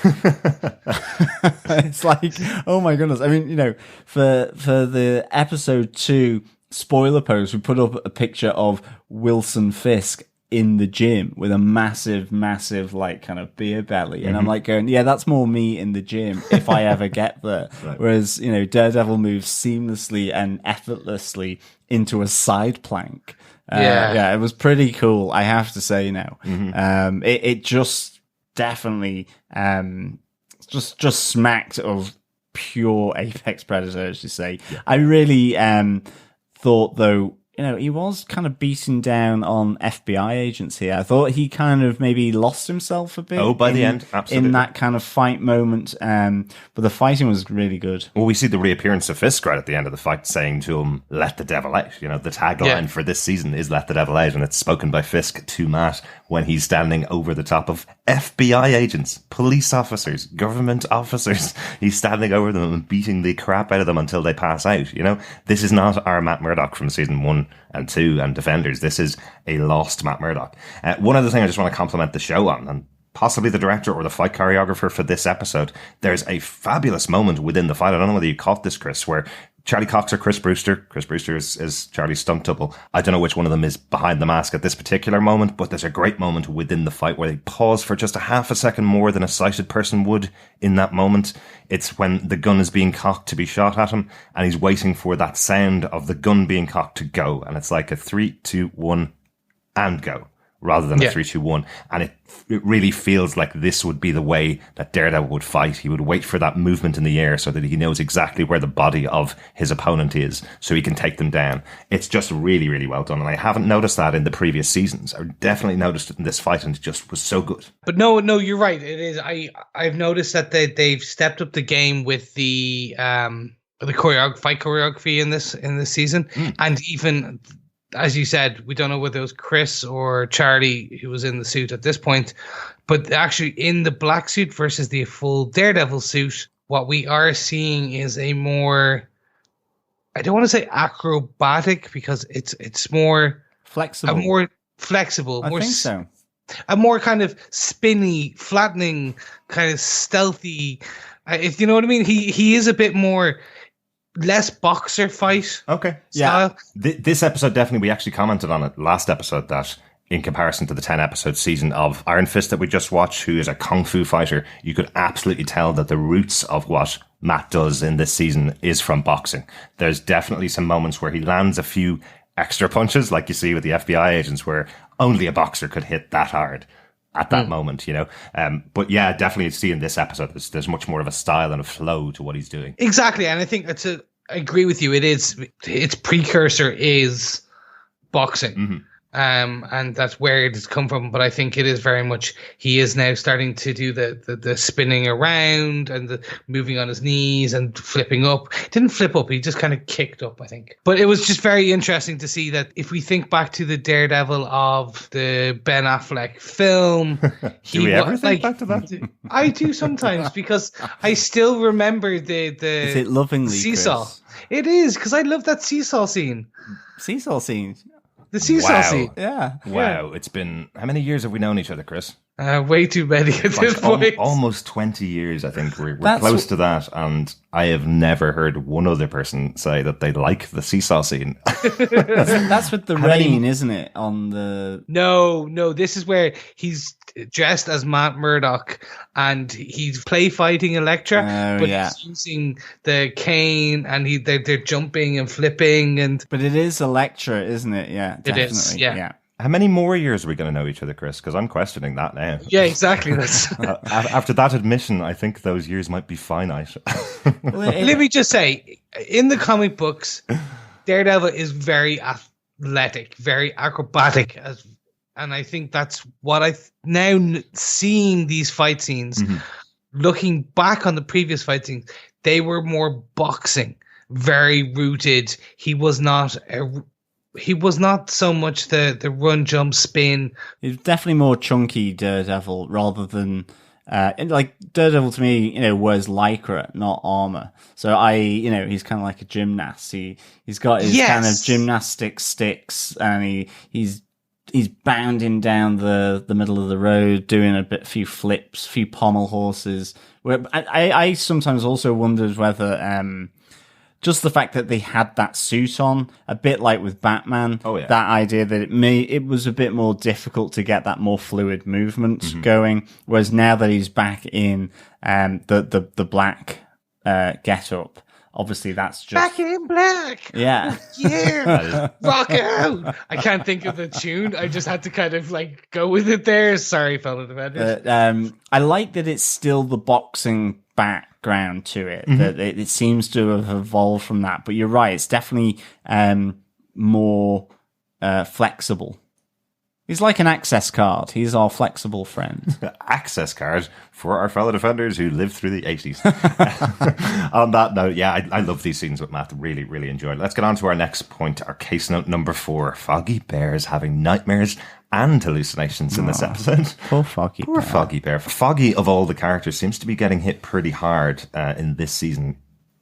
It's like, oh my goodness. I mean, for the episode 2 spoiler post, we put up a picture of Wilson Fisk in the gym with a massive like kind of beer belly, and I'm like going, that's more me in the gym if I ever get there. Right. Whereas Daredevil moves seamlessly and effortlessly into a side plank. It was pretty cool, I have to say now. It just definitely just smacked of pure Apex Predator, as you say. I really thought, though, he was kind of beating down on FBI agents here. I thought he kind of maybe lost himself a bit. Oh, by the end, absolutely. In that kind of fight moment. But the fighting was really good. Well, we see the reappearance of Fisk right at the end of the fight saying to him, "Let the devil out." The tagline for this season is "Let the devil out," and it's spoken by Fisk to Matt when he's standing over the top of FBI agents, police officers, government officers. He's standing over them and beating the crap out of them until they pass out. This is not our Matt Murdock from season 1 and 2 and Defenders. This is a lost Matt Murdock. One other thing I just want to compliment the show on, and possibly the director or the fight choreographer for this episode, there's a fabulous moment within the fight. I don't know whether you caught this, Chris, where Charlie Cox or Chris Brewster. Chris Brewster is Charlie's stunt double. I don't know which one of them is behind the mask at this particular moment, but there's a great moment within the fight where they pause for just a half a second more than a sighted person would in that moment. It's when the gun is being cocked to be shot at him, and he's waiting for that sound of the gun being cocked to go. And it's like a 3, 2, 1, and go, rather than a 3, 2, 1. And it really feels like this would be the way that Daredevil would fight. He would wait for that movement in the air so that he knows exactly where the body of his opponent is so he can take them down. It's just really, really well done. And I haven't noticed that in the previous seasons. I definitely noticed it in this fight, and it just was so good. But no, you're right. It is. I've noticed that they've stepped up the game with the fight choreography in this season. And even, as you said, we don't know whether it was Chris or Charlie who was in the suit at this point, but actually in the black suit versus the full Daredevil suit, what we are seeing is a more, I don't want to say acrobatic, because it's more flexible, I think so. A more kind of spinny, flattening, kind of stealthy. If you know what I mean, he is a bit more. Less boxer fight. Okay. Style. Yeah. This episode, definitely, we actually commented on it last episode that in comparison to the 10 episode season of Iron Fist that we just watched, who is a kung fu fighter, you could absolutely tell that the roots of what Matt does in this season is from boxing. There's definitely some moments where he lands a few extra punches, like you see with the FBI agents, where only a boxer could hit that hard at that moment, but yeah, definitely see in this episode there's much more of a style and a flow to what he's doing. Exactly, and I think I agree with you. Its precursor is boxing. And that's where it has come from. But I think it is very much, he is now starting to do the spinning around and the moving on his knees and flipping up. Didn't flip up, he just kind of kicked up, I think. But it was just very interesting to see that if we think back to the Daredevil of the Ben Affleck film. Do we ever think back to that? I do sometimes, because I still remember the Is it lovingly, seesaw. Chris? It is, because I love that seesaw scene. Seesaw scene? The seesaw scene. Yeah. Wow. It's been, how many years have we known each other, Chris? Way too many at this point. Almost 20 years, I think. We're close to that, and I have never heard one other person say that they like the seesaw scene. That's with the rain, isn't it? On the No, this is where he's dressed as Matt Murdock and he's play fighting Elektra, but he's using the cane and they're jumping and flipping But it is Elektra, isn't it? Yeah, definitely. It is. Yeah. How many more years are we going to know each other, Chris? Because I'm questioning that now. Yeah, exactly. That's after that admission, I think those years might be finite. Let me just say, in the comic books, Daredevil is very athletic, very acrobatic, and I think that's what I've now seeing these fight scenes. Looking back on the previous fight scenes, they were more boxing, very rooted. He was not so much the run, jump, spin. He's definitely more chunky Daredevil rather than like Daredevil to me, wears lycra, not armor. So he's kind of like a gymnast. He's got his kind of gymnastic sticks, and he's bounding down the middle of the road, doing a few flips, few pommel horses. Where I sometimes also wondered whether just the fact that they had that suit on, a bit like with Batman, that idea that it was a bit more difficult to get that more fluid movement going. Whereas now that he's back in the black get-up, obviously that's just... Back in black! Yeah. Yeah! Rock out! I can't think of the tune. I just had to kind of go with it there. Sorry, fellow defenders. I like that it's still the boxing background to it, that it seems to have evolved from that. But you're right, it's definitely more flexible. He's like an access card. He's our flexible friend. Access card for our fellow defenders who lived through the 80s. On that note, yeah, I love these scenes with Matt. Really, really enjoyed it. Let's get on to our next point, our case note number 4. Foggy Bear's having nightmares and hallucinations in this episode. Poor Foggy Poor Bear. Foggy Bear. Foggy, of all the characters, seems to be getting hit pretty hard in this season.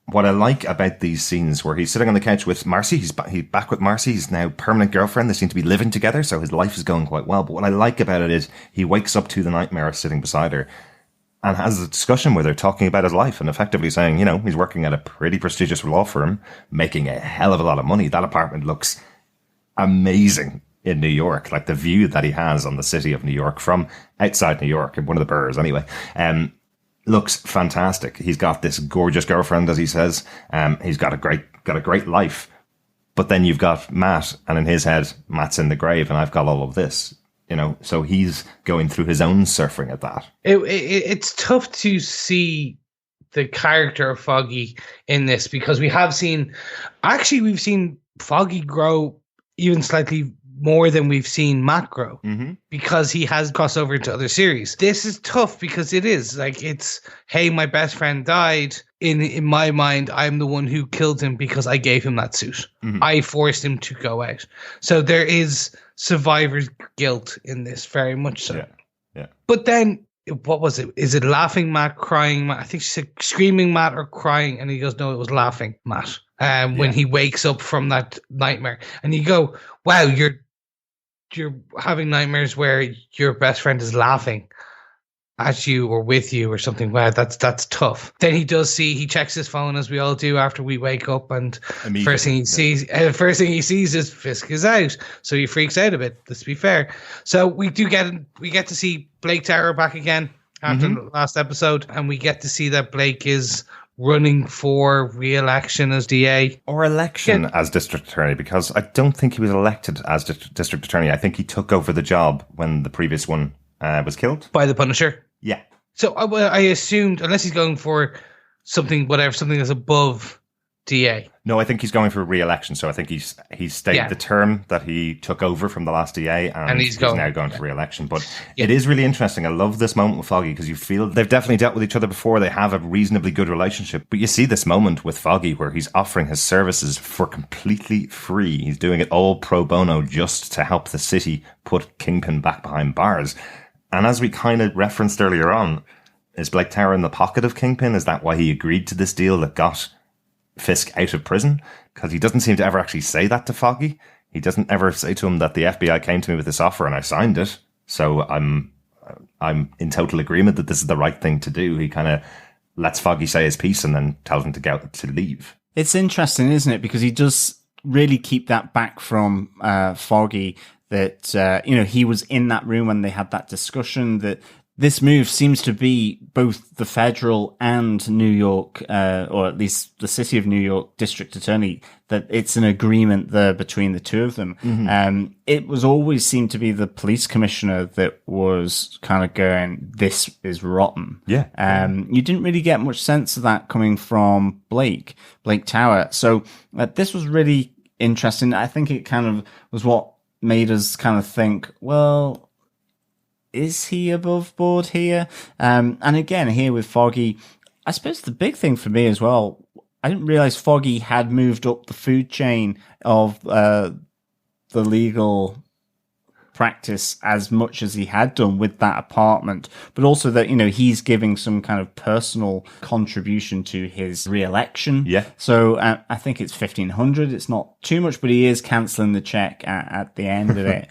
What I like about these scenes where he's sitting on the couch with Marcy, he's back with Marcy, he's now permanent girlfriend, they seem to be living together, so his life is going quite well. But what I like about it is he wakes up to the nightmare sitting beside her and has a discussion with her, talking about his life and effectively saying, you know, he's working at a pretty prestigious law firm, making a hell of a lot of money. That apartment looks amazing in New York, like the view that he has on the city of New York from outside New York, in one of the boroughs anyway. Looks fantastic. He's got this gorgeous girlfriend, as he says. He's got a great life. But then you've got Matt, and in his head, Matt's in the grave, and I've got all of this. You know, so he's going through his own suffering at that. It's tough to see the character of Foggy in this because we've seen Foggy grow even slightly more than we've seen Matt grow because he has crossed over into other series. This is tough because it's, hey, my best friend died. In my mind, I'm the one who killed him because I gave him that suit. I forced him to go out. So there is survivor's guilt in this, very much so. Yeah. But then, what was it? Is it laughing Matt, crying Matt? I think she said screaming Matt or crying. And he goes, no, it was laughing Matt. When he wakes up from that nightmare. And you go, wow, you're having nightmares where your best friend is laughing at you or with you or something. Wow, that's tough. Then he checks his phone, as we all do after we wake up, and first thing he sees is Fisk is out. So he freaks out a bit, let's be fair. So we get to see Blake Tower back again after the last episode, and we get to see that Blake is running for re-election as DA. Or election as district attorney, because I don't think he was elected as district attorney. I think he took over the job when the previous one was killed. By the Punisher? Yeah. So I assumed, unless he's going for something that's above DA. No, I think he's going for re-election. So I think he's stayed the term that he took over from the last DA, and he's now going for re-election. But it is really interesting. I love this moment with Foggy because you feel they've definitely dealt with each other before. They have a reasonably good relationship. But you see this moment with Foggy where he's offering his services for completely free. He's doing it all pro bono just to help the city put Kingpin back behind bars. And as we kind of referenced earlier on, is Blake Tower in the pocket of Kingpin? Is that why he agreed to this deal that got Fisk out of prison? Because he doesn't seem to ever actually say that to Foggy. He doesn't ever say to him that the FBI came to me with this offer and I signed it. So I'm in total agreement that this is the right thing to do. He kind of lets Foggy say his piece and then tells him to go to leave. It's interesting, isn't it? Because he does really keep that back from Foggy, that he was in that room when they had that discussion, that this move seems to be both the federal and New York, or at least the city of New York district attorney, that it's an agreement there between the two of them. It was always seemed to be the police commissioner that was kind of going, this is rotten. Yeah. You didn't really get much sense of that coming from Blake Tower. So this was really interesting. I think it kind of was what made us kind of think, well, is he above board here? And again, here with Foggy, I suppose the big thing for me as well, I didn't realize Foggy had moved up the food chain of the legal practice as much as he had done with that apartment, but also that, he's giving some kind of personal contribution to his re-election. Yeah. So I think it's 1,500. It's not too much, but he is cancelling the check at the end of it.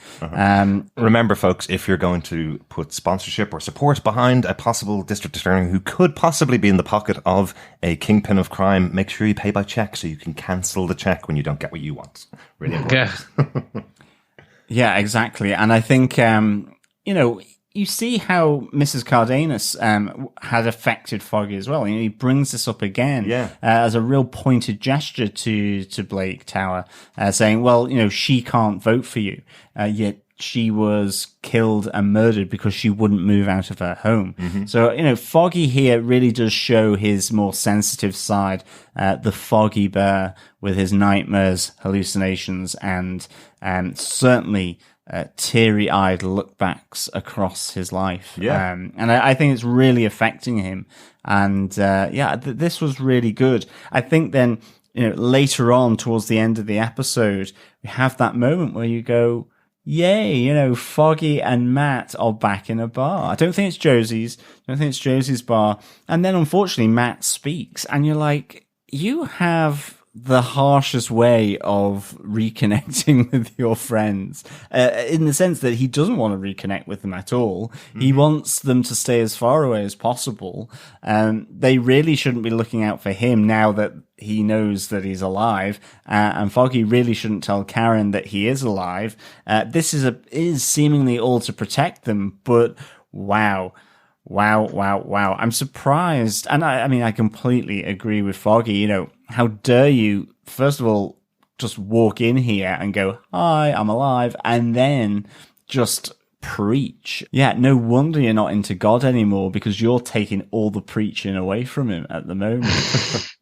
Remember, folks, if you're going to put sponsorship or support behind a possible district attorney who could possibly be in the pocket of a kingpin of crime, make sure you pay by check so you can cancel the check when you don't get what you want. Really important. Yeah. Yeah, exactly. And I think, you see how Mrs. Cardenas had affected Foggy as well. He brings this up again as a real pointed gesture to Blake Tower, saying, well, she can't vote for you, yet she was killed and murdered because she wouldn't move out of her home. So, Foggy here really does show his more sensitive side, the Foggy Bear with his nightmares, hallucinations, and certainly teary-eyed lookbacks across his life. Yeah. And I think it's really affecting him. And this was really good. I think then, later on towards the end of the episode, we have that moment where you go, yay, Foggy and Matt are back in a bar. I don't think it's Josie's. Bar. And then unfortunately Matt speaks and you're like, you have the harshest way of reconnecting with your friends, in the sense that he doesn't want to reconnect with them at all. He wants them to stay as far away as possible. They really shouldn't be looking out for him now that he knows that he's alive. And Foggy really shouldn't tell Karen that he is alive. This is seemingly all to protect them, but wow. I'm surprised. And I completely agree with Foggy. How dare you, first of all, just walk in here and go, hi, I'm alive, and then just preach. Yeah, no wonder you're not into God anymore, because you're taking all the preaching away from him at the moment.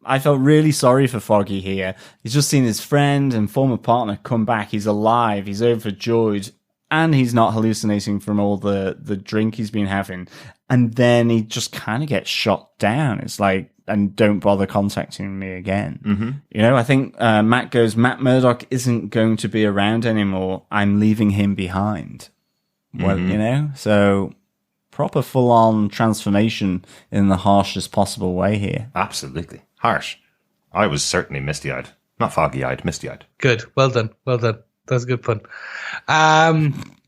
I felt really sorry for Foggy here. He's just seen his friend and former partner come back. He's alive. He's overjoyed. And he's not hallucinating from all the drink he's been having. And then he just kind of gets shot down. It's like, and don't bother contacting me again. I think Matt Murdock isn't going to be around anymore. I'm leaving him behind. Well, so proper full-on transformation in the harshest possible way here. Absolutely. Harsh. I was certainly misty-eyed. Not foggy-eyed, misty-eyed. Good. Well done. That's a good pun.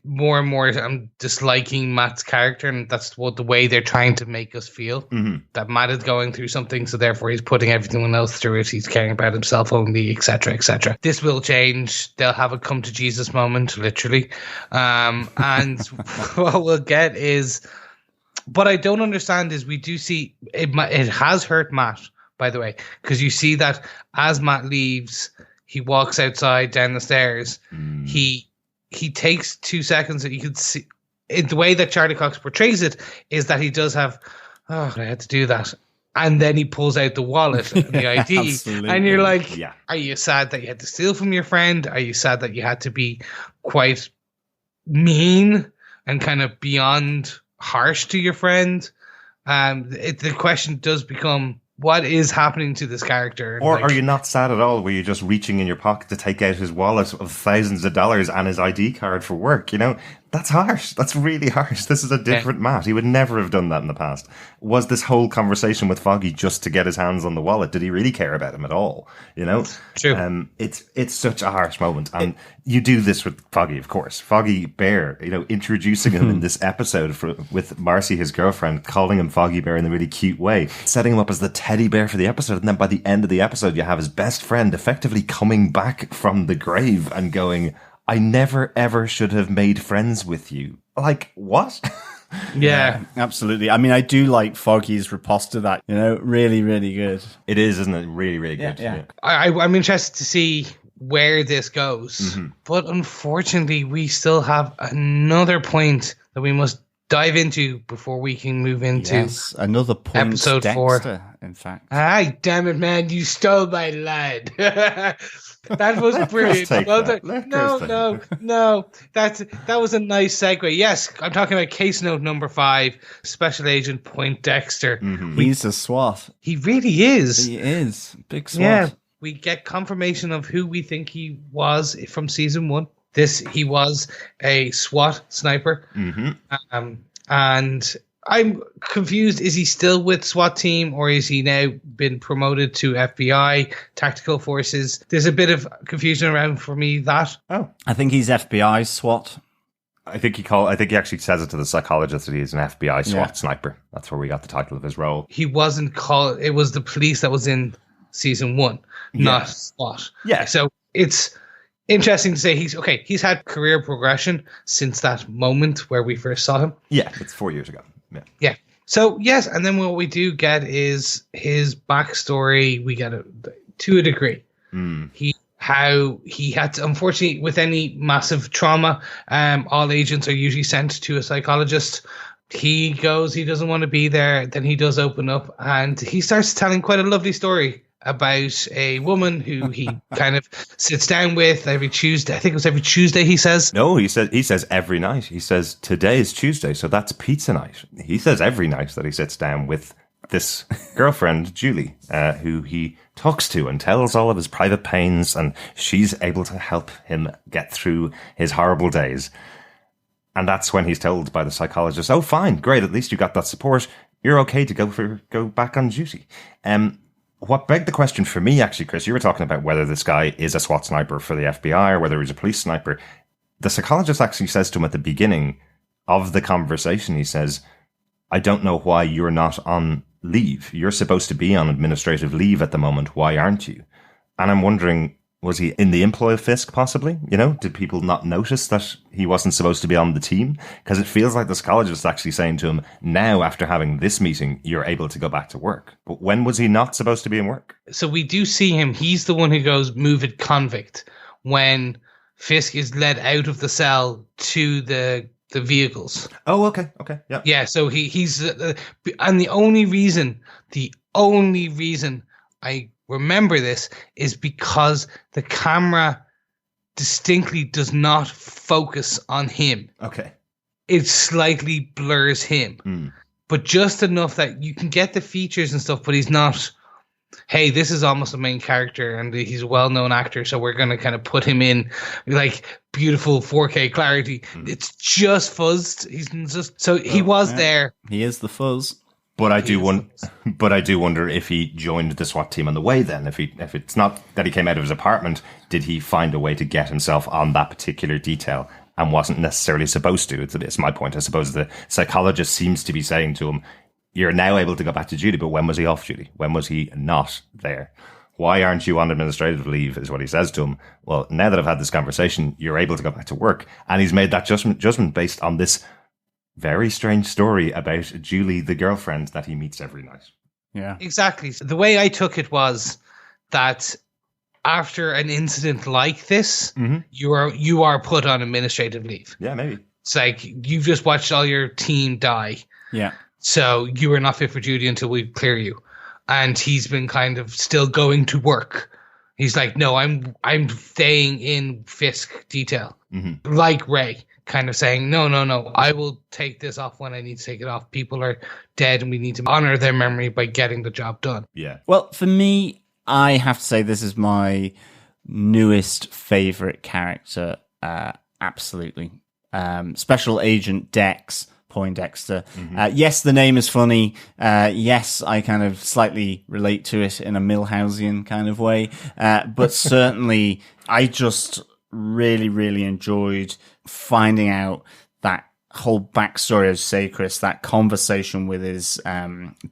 More and more, I'm disliking Matt's character, and that's what the way they're trying to make us feel. That Matt is going through something, so therefore he's putting everyone else through it. He's caring about himself only, etc., etc. This will change. They'll have a come to Jesus moment, literally. And what we'll get is, what I don't understand is, we do see it has hurt Matt, by the way, because you see that as Matt leaves, he walks outside down the stairs. He takes 2 seconds that you could see. The way that Charlie Cox portrays it is that he does have, I had to do that. And then he pulls out the wallet and the ID. Absolutely. And you're like, Yeah. Are you sad that you had to steal from your friend? Are you sad that you had to be quite mean and kind of beyond harsh to your friend? The question does become, what is happening to this character? Or are you not sad at all, where you're just reaching in your pocket to take out his wallet of thousands of dollars and his ID card for work? That's harsh. That's really harsh. This is a different Matt. He would never have done that in the past. Was this whole conversation with Foggy just to get his hands on the wallet? Did he really care about him at all? True. It's such a harsh moment. And you do this with Foggy, of course. Foggy Bear, introducing him in this episode with Marcy, his girlfriend, calling him Foggy Bear in a really cute way, setting him up as the teddy bear for the episode. And then by the end of the episode, you have his best friend effectively coming back from the grave and going, I never ever should have made friends with you. Like, what? Yeah, absolutely. I do like Foggy's riposte to that. Really, really good. It is, isn't it? Really, really good. Yeah. I'm interested to see where this goes. But unfortunately, we still have another point that we must dive into before we can move into another point. Episode Dexter, 4. In fact. Ay, damn it, man! You stole my line. That was brilliant. Well done. No. That was a nice segue. Yes, I'm talking about case note number 5, Special Agent Point Dexter. He's a SWAT. He really is. He is. Big SWAT. Yeah, we get confirmation of who we think he was from season 1. He was a SWAT sniper. And I'm confused. Is he still with SWAT team, or is he now been promoted to FBI tactical forces? There's a bit of confusion around for me that. Oh, I think he's FBI SWAT. I think he actually says it to the psychologist that he's an FBI SWAT sniper. That's where we got the title of his role. He wasn't called. It was the police that was in season 1, not SWAT. Yeah. So it's interesting to say he's had career progression since that moment where we first saw him. Yeah, it's 4 years ago. Yeah. So, yes, and then what we do get is his backstory. We get to a degree. He how he had to, unfortunately, with any massive trauma, all agents are usually sent to a psychologist. He goes, he doesn't want to be there. Then he does open up, and he starts telling quite a lovely story about a woman who he kind of sits down with every Tuesday. I think it was every Tuesday, he says. No, he says every night. He says today is Tuesday, so that's pizza night. He says every night that he sits down with this girlfriend, Julie, who he talks to and tells all of his private pains, and she's able to help him get through his horrible days. And that's when he's told by the psychologist, oh, fine, great, at least you got that support. You're okay to go back on duty. What begged the question for me, actually, Chris, you were talking about whether this guy is a SWAT sniper for the FBI or whether he's a police sniper. The psychologist actually says to him at the beginning of the conversation, he says, I don't know why you're not on leave. You're supposed to be on administrative leave at the moment. Why aren't you? And I'm wondering, was he in the employ of Fisk, possibly? You know, did people not notice that he wasn't supposed to be on the team? Because it feels like the psychologist is actually saying to him, now, after having this meeting, you're able to go back to work. But when was he not supposed to be in work? So we do see him. He's the one who goes, move it, convict, when Fisk is led out of the cell to the vehicles. Oh, okay. Yeah. Yeah, so he's... and the only reason I remember this is because the camera distinctly does not focus on him. Okay. It slightly blurs him, but just enough that you can get the features and stuff, but he's not, hey, this is almost a main character and he's a well-known actor, so we're going to kind of put him in like beautiful 4K clarity. It's just fuzzed. He's just, so he was there. He is the fuzz. But I do wonder if he joined the SWAT team on the way then. If it's not that he came out of his apartment, did he find a way to get himself on that particular detail and wasn't necessarily supposed to? It's my point. I suppose the psychologist seems to be saying to him, you're now able to go back to duty, but when was he off duty? When was he not there? Why aren't you on administrative leave, is what he says to him. Well, now that I've had this conversation, you're able to go back to work. And he's made that judgment based on this very strange story about Julie, the girlfriend that he meets every night. Yeah, exactly. So the way I took it was that after an incident like this, you are put on administrative leave. Yeah, maybe. It's like you've just watched all your team die. Yeah. So you are not fit for duty until we clear you. And he's been kind of still going to work. He's like, no, I'm staying in Fisk detail, like Ray. Kind of saying, no, I will take this off when I need to take it off. People are dead and we need to honor their memory by getting the job done. Yeah. Well, for me, I have to say this is my newest favorite character. Absolutely. Special Agent Dex Poindexter. Yes, the name is funny. Yes, I kind of slightly relate to it in a Milhousian kind of way. But certainly, I just really, really enjoyed finding out that whole backstory of say, Chris, that conversation with his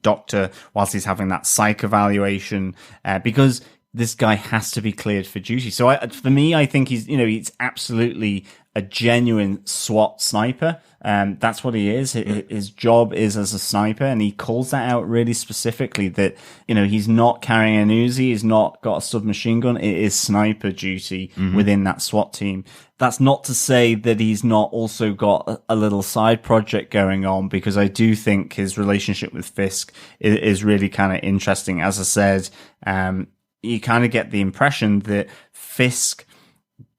doctor whilst he's having that psych evaluation, because this guy has to be cleared for duty. So for me, I think he's absolutely a genuine SWAT sniper. That's what he is. His job is as a sniper, and he calls that out really specifically that, he's not carrying an Uzi, he's not got a submachine gun. It is sniper duty within that SWAT team. That's not to say that he's not also got a little side project going on, because I do think his relationship with Fisk is really kind of interesting. As I said, you kind of get the impression that Fisk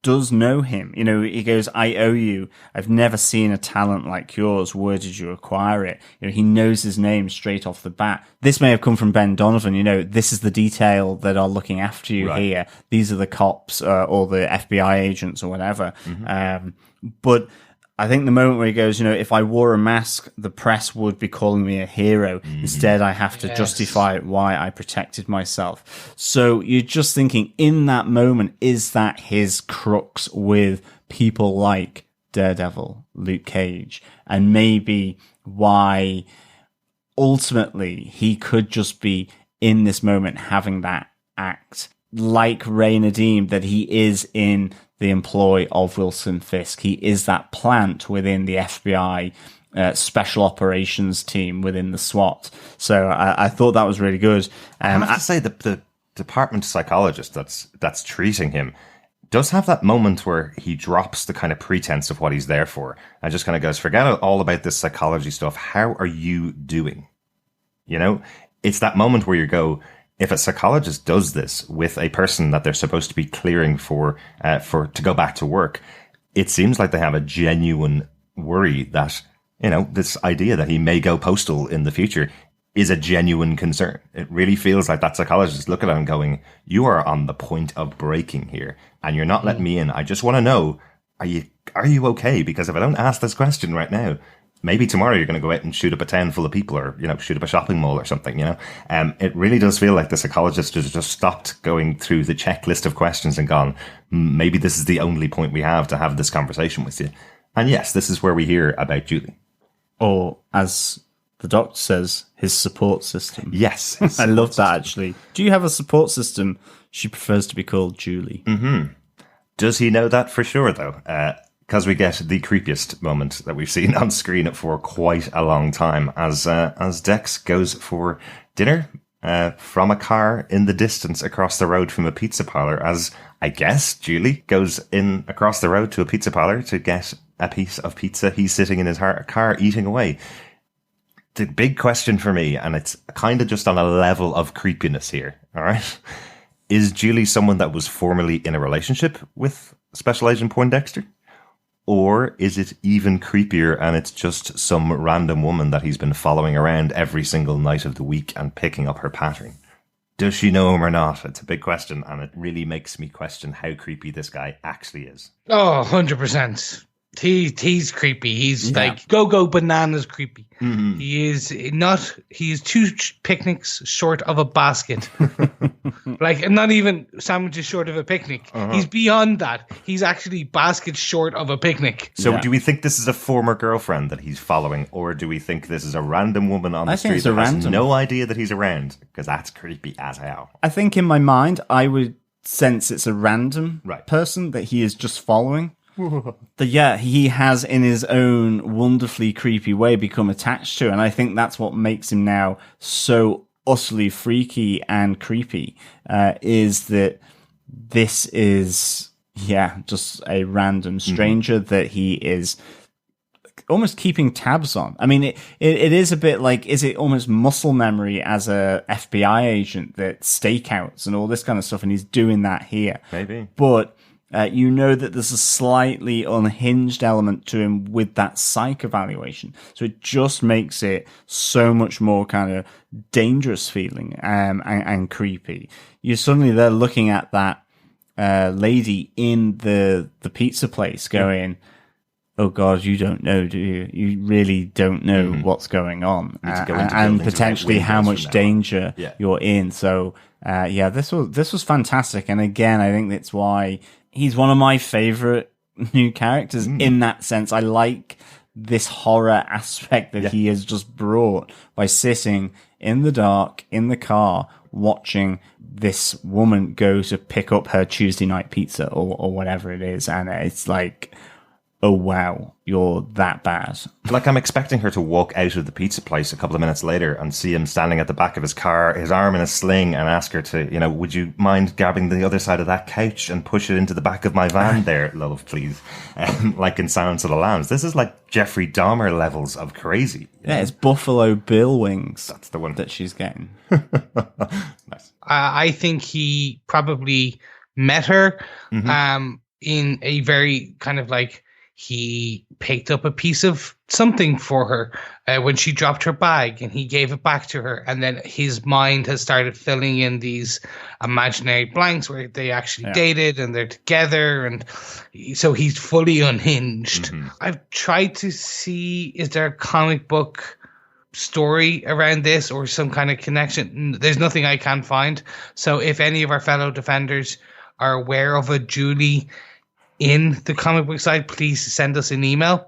does know him. He goes, I owe you. I've never seen a talent like yours. Where did you acquire it? He knows his name straight off the bat. This may have come from Ben Donovan. This is the detail that are looking after you here. These are the cops or the FBI agents or whatever. But I think the moment where he goes, if I wore a mask, the press would be calling me a hero. Instead, I have to justify why I protected myself. So you're just thinking, in that moment, is that his crux with people like Daredevil, Luke Cage, and maybe why ultimately he could just be in this moment having that act like Ray Nadeem, that he is in the employ of Wilson Fisk. He is that plant within the FBI special operations team within the SWAT. So I thought that was really good. I have to say that department psychologist that's treating him does have that moment where he drops the kind of pretense of what he's there for and just kind of goes, forget all about this psychology stuff. How are you doing? You know, it's that moment where you go, if a psychologist does this with a person that they're supposed to be clearing for to go back to work, it seems like they have a genuine worry that, you know, this idea that he may go postal in the future is a genuine concern. It really feels like that psychologist is looking at him going, you are on the point of breaking here and you're not letting me in. I just want to know, are you okay? Because if I don't ask this question right now, maybe tomorrow you're going to go out and shoot up a town full of people or, you know, shoot up a shopping mall or something, you know? It really does feel like the psychologist has just stopped going through the checklist of questions and gone, maybe this is the only point we have to have this conversation with you. And yes, this is where we hear about Julie. Or, as the doctor says, his support system. Yes. I love that, actually. Do you have a support system? She prefers to be called Julie. Mm-hmm. Does he know that for sure, though? Because we get the creepiest moment that we've seen on screen for quite a long time as Dex goes for dinner from a car in the distance across the road from a pizza parlor, as I guess Julie goes in across the road to a pizza parlor to get a piece of pizza. He's sitting in his car eating away. The big question for me, and it's kind of just on a level of creepiness here, all right? Is Julie someone that was formerly in a relationship with Special Agent Poindexter? Or is it even creepier and it's just some random woman that he's been following around every single night of the week and picking up her pattern? Does she know him or not? It's a big question, and it really makes me question how creepy this guy actually is. Oh, 100%. He's creepy. He's like go bananas creepy. Mm-hmm. He is two picnics short of a basket. Like, not even sandwiches short of a picnic. He's beyond that. He's actually baskets short of a picnic. So do we think this is a former girlfriend that he's following, or do we think this is a random woman on the street that has no idea that he's around? Because that's creepy as hell. I think in my mind, I would sense it's a random person that he is just following. That he has in his own wonderfully creepy way become attached to, and I think that's what makes him now so utterly freaky and creepy, is that this is just a random stranger that he is almost keeping tabs on. I mean, it is a bit like, is it almost muscle memory as a FBI agent, that stakeouts and all this kind of stuff, and he's doing that here. Maybe. But you know that there's a slightly unhinged element to him with that psych evaluation. So it just makes it so much more kind of dangerous feeling and creepy. You're suddenly there looking at that lady in the pizza place going, oh God, you don't know, do you? You really don't know what's going on, and potentially how much danger you're in. So this was fantastic. And again, I think that's why he's one of my favorite new characters in that sense. I like this horror aspect that he has just brought by sitting in the dark in the car watching this woman go to pick up her Tuesday night pizza or whatever it is. And it's like, oh wow, you're that bad. Like, I'm expecting her to walk out of the pizza place a couple of minutes later and see him standing at the back of his car, his arm in a sling, and ask her to, you know, would you mind grabbing the other side of that couch and push it into the back of my van there, love, please? Like in Silence of the Lambs. This is like Jeffrey Dahmer levels of crazy. Yeah, it's Buffalo Bill wings. That's the one that she's getting. Nice. I think he probably met her in a very kind of like, he picked up a piece of something for her when she dropped her bag, and he gave it back to her. And then his mind has started filling in these imaginary blanks where they actually dated and they're together. And so he's fully unhinged. I've tried to see, is there a comic book story around this or some kind of connection? There's nothing I can find. So if any of our fellow defenders are aware of a Julie in the comic book side, please send us an email.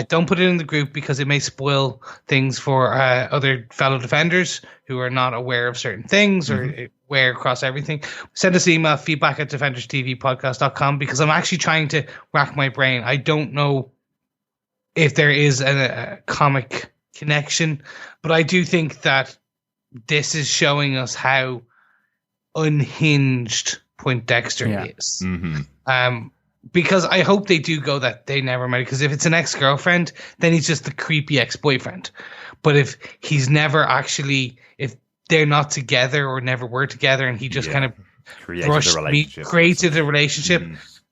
Don't put it in the group because it may spoil things for other fellow defenders who are not aware of certain things or aware across everything. Send us an email, feedback@defenderstvpodcast.com, because I'm actually trying to rack my brain. I don't know if there is a comic connection, but I do think that this is showing us how unhinged Point Dexter is. Because I hope they do go that they never married. Because if it's an ex-girlfriend, then he's just the creepy ex-boyfriend. But if he's never actually, if they're not together or never were together, and he just kind of created a relationship,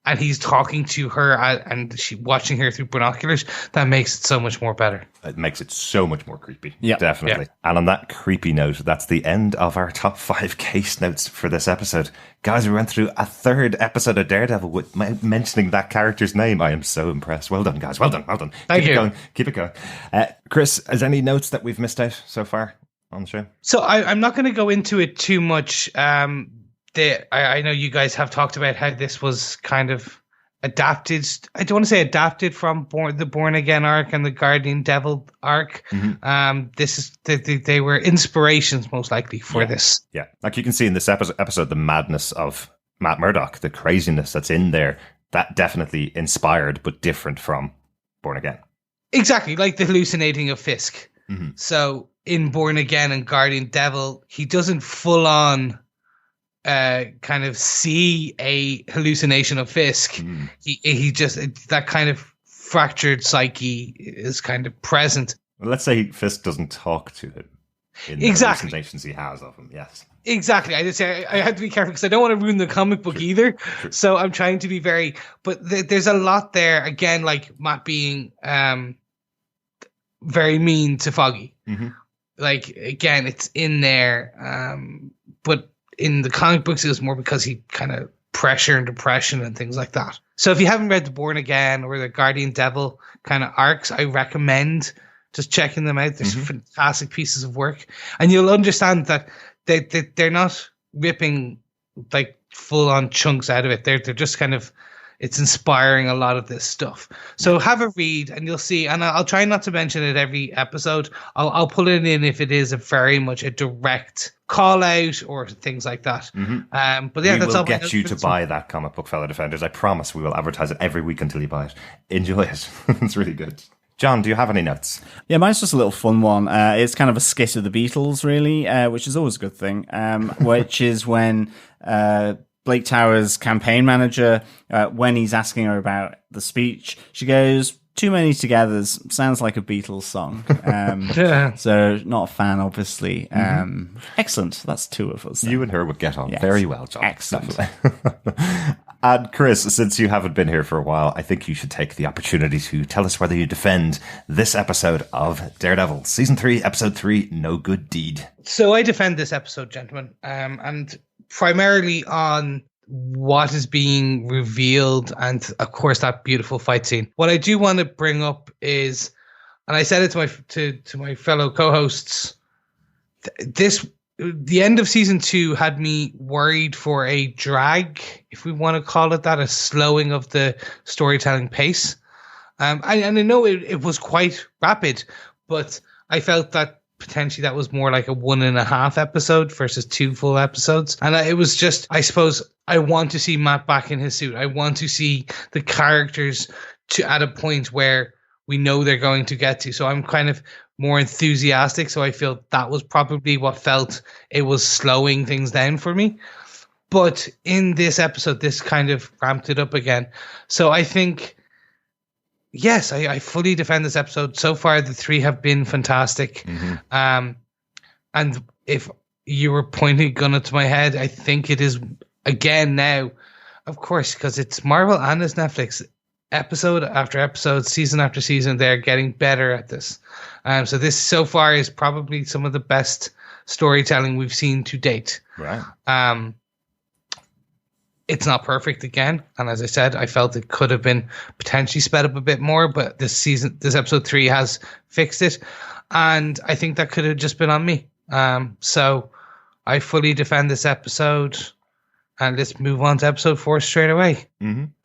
and he's talking to her and she watching her through binoculars, that makes it so much more better. It makes it so much more creepy. Yeah, definitely. Yeah. And on that creepy note, that's the end of our top 5 case notes for this episode. Guys, we went through a 3rd episode of Daredevil with mentioning that character's name. I am so impressed. Well done, guys. Well done. Thank you. Keep it going. Chris, is any notes that we've missed out so far on the show? So I'm not going to go into it too much. I know you guys have talked about how this was kind of adapted. I don't want to say adapted from the Born Again arc and the Guardian Devil arc. This is they were inspirations most likely for this. Yeah, like you can see in this episode, the madness of Matt Murdock, the craziness that's in there, that definitely inspired but different from Born Again. Exactly, like the hallucinating of Fisk. So in Born Again and Guardian Devil, he doesn't full on kind of see a hallucination of Fisk. He just, that kind of fractured psyche is kind of present. Well, let's say Fisk doesn't talk to him in the hallucinations he has of him. Yes, exactly. I just say I have to be careful because I don't want to ruin the comic book either. True. So I'm trying to be very, but there's a lot there. Again, like Matt being very mean to Foggy. Like again, it's in there, but in the comic books, it was more because he kind of pressure and depression and things like that. So if you haven't read the Born Again or the Guardian Devil kind of arcs, I recommend just checking them out. There's fantastic pieces of work, and you'll understand that they're not ripping like full on chunks out of it. They're just kind of, it's inspiring a lot of this stuff. So have a read and you'll see, and I'll try not to mention it every episode. I'll pull it in if it is a very much a direct call out or things like that. But yeah, that's all. We will get you to buy that comic book, fellow defenders. I promise we will advertise it every week until you buy it. Enjoy it. It's really good. John, do you have any notes? Yeah, mine's just a little fun one. It's kind of a skit of the Beatles, really, which is always a good thing, which is when Blake Towers' campaign manager, when he's asking her about the speech, she goes, "Too many togethers, sounds like a Beatles song." So not a fan, obviously. Excellent. That's 2 of us. Then. You and her would get on very well, John. Excellent. And Chris, since you haven't been here for a while, I think you should take the opportunity to tell us whether you defend this episode of Daredevil, Season 3, Episode 3, No Good Deed. So I defend this episode, gentlemen, and primarily on what is being revealed and, of course, that beautiful fight scene. What I do want to bring up is, and I said it to my fellow co-hosts, the end of season 2 had me worried for a drag, if we want to call it that, a slowing of the storytelling pace. And I know it was quite rapid, but I felt that potentially that was more like a 1.5 episode versus 2 full episodes. And it was just, I suppose, I want to see Matt back in his suit. I want to see the characters at a point where we know they're going to get to. So I'm kind of more enthusiastic. So I feel that was probably what felt it was slowing things down for me. But in this episode, this kind of ramped it up again. So I think, yes, I fully defend this episode. So far, the 3 have been fantastic. And if you were pointing a gun to my head, I think it is again now, of course, because it's Marvel and it's Netflix. Episode after episode, season after season, they're getting better at this. So this so far is probably some of the best storytelling we've seen to date. Right. It's not perfect again, and as I said, I felt it could have been potentially sped up a bit more, but this episode 3 has fixed it, and I think that could have just been on me. So I fully defend this episode, and let's move on to episode 4 straight away.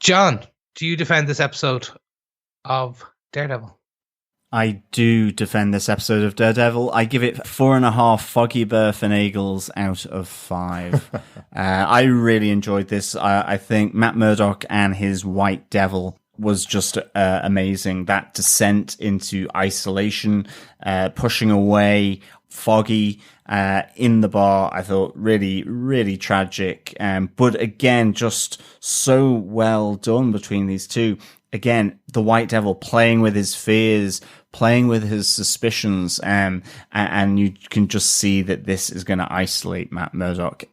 John, do you defend this episode of Daredevil? I do defend this episode of Daredevil. I give it 4.5 foggy Berthenagels out of 5. I really enjoyed this. I think Matt Murdock and his White Devil was just amazing. That descent into isolation, pushing away Foggy in the bar, I thought really, really tragic. But again, just so well done between these two. Again, the White Devil playing with his fears, playing with his suspicions, and you can just see that this is going to isolate Matt Murdock